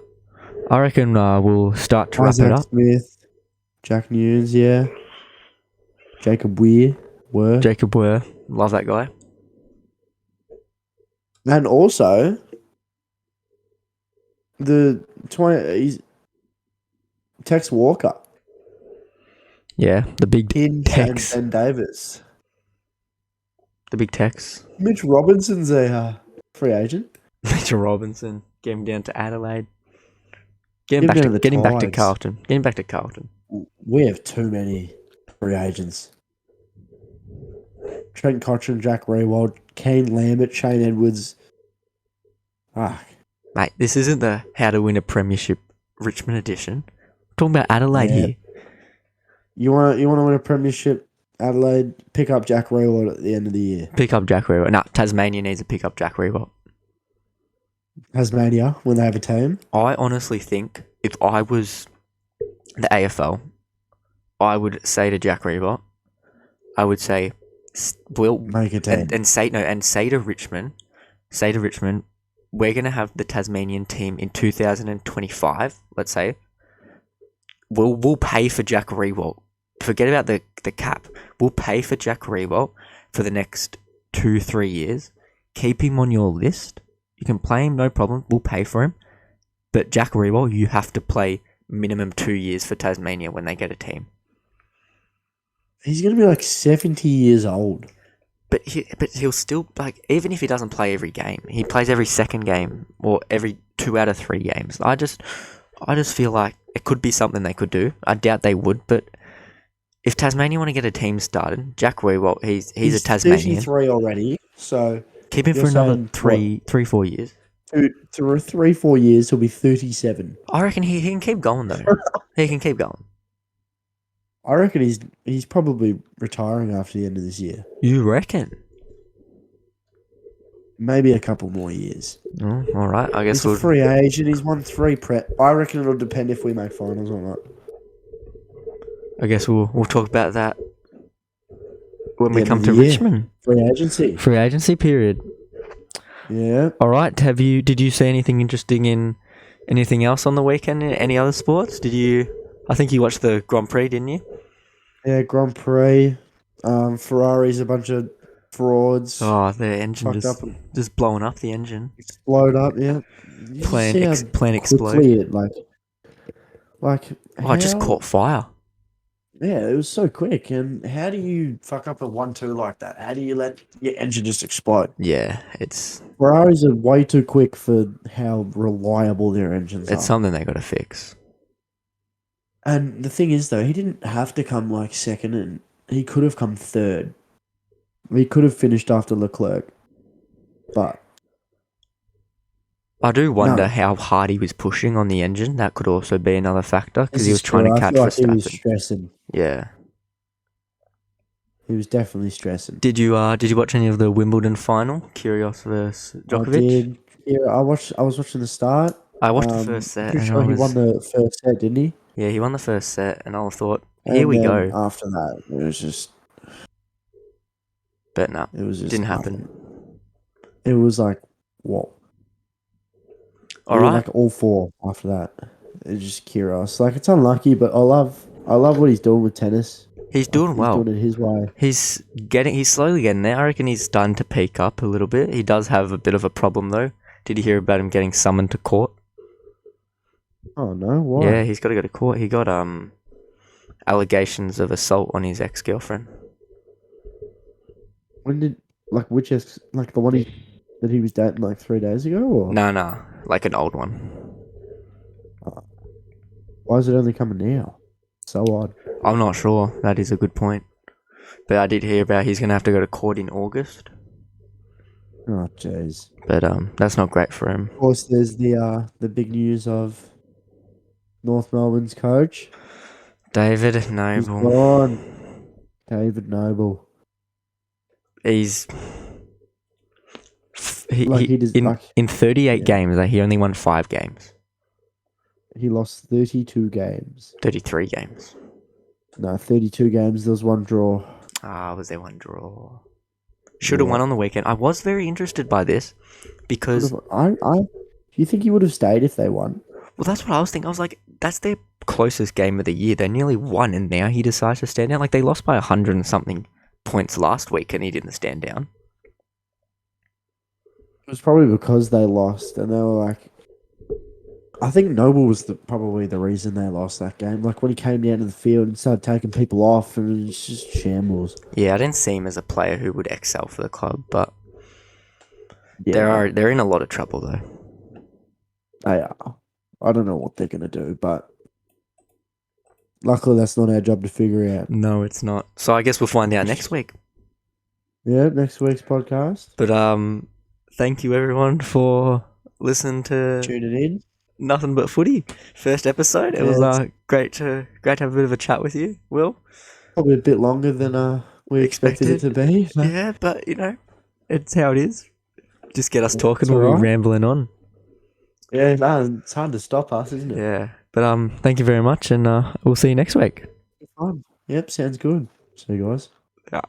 I reckon we'll start to wrap it Isaac up. Smith, Jack Nunes, yeah. Jacob Weir, Jacob Ware, love that guy. and also the 20. He's Tex Walker, Yeah, the big Tex. and Ben Davis. The big Tex. Mitch Robinson's a free agent. Mitchell Robinson. Get him down to Adelaide. Get him down to the Get him back to Tides. Carlton. Get him back to Carlton. We have too many free agents. Trent Cotchin, Jack Rewald, Kane Lambert, Shane Edwards. Mate, this isn't the how to win a premiership Richmond edition. We're talking about Adelaide Yeah. here. You want to win a premiership, Adelaide? Pick up Jack Rewald at the end of the year. Pick up Jack Rewalt. Nah, Tasmania needs to pick up Jack Rewalt. Tasmania, when they have a team. I honestly think if I was the AFL, I would say to Jack Rewalt, I would say, we'll Make a team. and say to Richmond, we're gonna have the Tasmanian team in 2025. Let's say, we'll pay for Jack Rewalt. Forget about the cap. We'll pay for Jack Rewalt for the next 2-3 years. Keep him on your list. You can play him, no problem. We'll pay for him. But Jack Rewalt, you have to play minimum 2 years for Tasmania when they get a team. He's going to be like 70 years old. But he'll still, like, even if he doesn't play every game, he plays every second game or every 2 out of 3 games. I just feel like it could be something they could do. I doubt they would, but if Tasmania want to get a team started, Jack Rewalt, he's a Tasmanian. 33 already, so Keep him for another 3-4 years. 3-4 years, he'll be 37. I reckon he can keep going though. He can keep going. I reckon he's probably retiring after the end of this year. You reckon? Maybe a couple more years. Oh, all right. I guess He's a free agent. He's won 3 prep. I reckon it'll depend if we make finals or not. I guess we'll talk about that when we End come of to the year. Richmond. Free agency. Free agency period. Yeah. All right. Did you see anything interesting in anything else on the weekend? In any other sports? I think you watched the Grand Prix, didn't you? Yeah, Grand Prix. Ferrari's a bunch of frauds. Oh, the engine Fucked just blowing up. The engine. Explode up, yeah. You Plane see how explode. quickly it, Oh, it just how- caught fire. Yeah, it was so quick. And how do you fuck up a 1-2 like that? How do you let your engine just explode? Yeah, it's Ferraris are way too quick for how reliable their engines are. something they got to fix. And the thing is, though, he didn't have to come like second, and he could have come third. He could have finished after Leclerc. But I do wonder No. how hard he was pushing on the engine. That could also be another factor because he this was is trying true. to I catch feel like he was Verstappen. stressing. Yeah. He was definitely stressing. Did you watch any of the Wimbledon final? Kyrgios versus Djokovic? I did. Yeah, I was watching the start. I watched the first set. Pretty and sure I he was- won the first set, didn't he? Yeah, he won the first set, and I thought, here And we then go. After that, it was just. But no, It was just didn't nothing. happen. It was like what? All We were, right. like all 4 after that. It's just Kyrgios. Like, it's unlucky, but I love what he's doing with tennis. He's doing well. He's doing it his way. He's slowly getting there. I reckon he's starting to peak up a little bit. He does have a bit of a problem though. Did you hear about him getting summoned to court? Oh no, why? Yeah, he's got to go to court. He got allegations of assault on his ex-girlfriend. When did which is the one that he was dating like 3 days ago, or No, like an old one. why is it only coming now? So odd. I'm not sure. That is a good point. But I did hear about he's gonna have to go to court in August. Oh jeez. But that's not great for him. Of course, there's the big news of North Melbourne's coach. David He's Noble. gone. David Noble. He's Like, in 38 yeah. games. He only won 5 games. He lost 32 games. 33 games. No, 32 games. There was one draw. Was there one draw? Should have Yeah. won on the weekend. I was very interested by this because, Do you think he would have stayed if they won? well, that's what I was thinking. I was like, that's their closest game of the year. They nearly won, and now he decides to stand down. Like, they lost by 100 and something points last week, and he didn't stand down. It was probably because they lost, and they were like, I think Noble was probably the reason they lost that game. Like when he came down to the field and started taking people off, and it's just shambles. Yeah, I didn't see him as a player who would excel for the club, but Yeah, they're in a lot of trouble though. they are. I don't know what they're gonna do, but luckily that's not our job to figure out. No, it's not. So I guess we'll find out next week. Yeah, next week's podcast. But thank you everyone for listening to Tuning in. Nothing But Footy first episode. It was great to have a bit of a chat with you, Will. Probably a bit longer than we expected it to be. But Yeah, but you know, it's how it is. Just get us talking. It's We'll be alright. rambling on. yeah, man, it's hard to stop us, isn't it? Yeah, but thank you very much, and we'll see you next week. Fun. Yep, sounds good. See you guys. Yeah.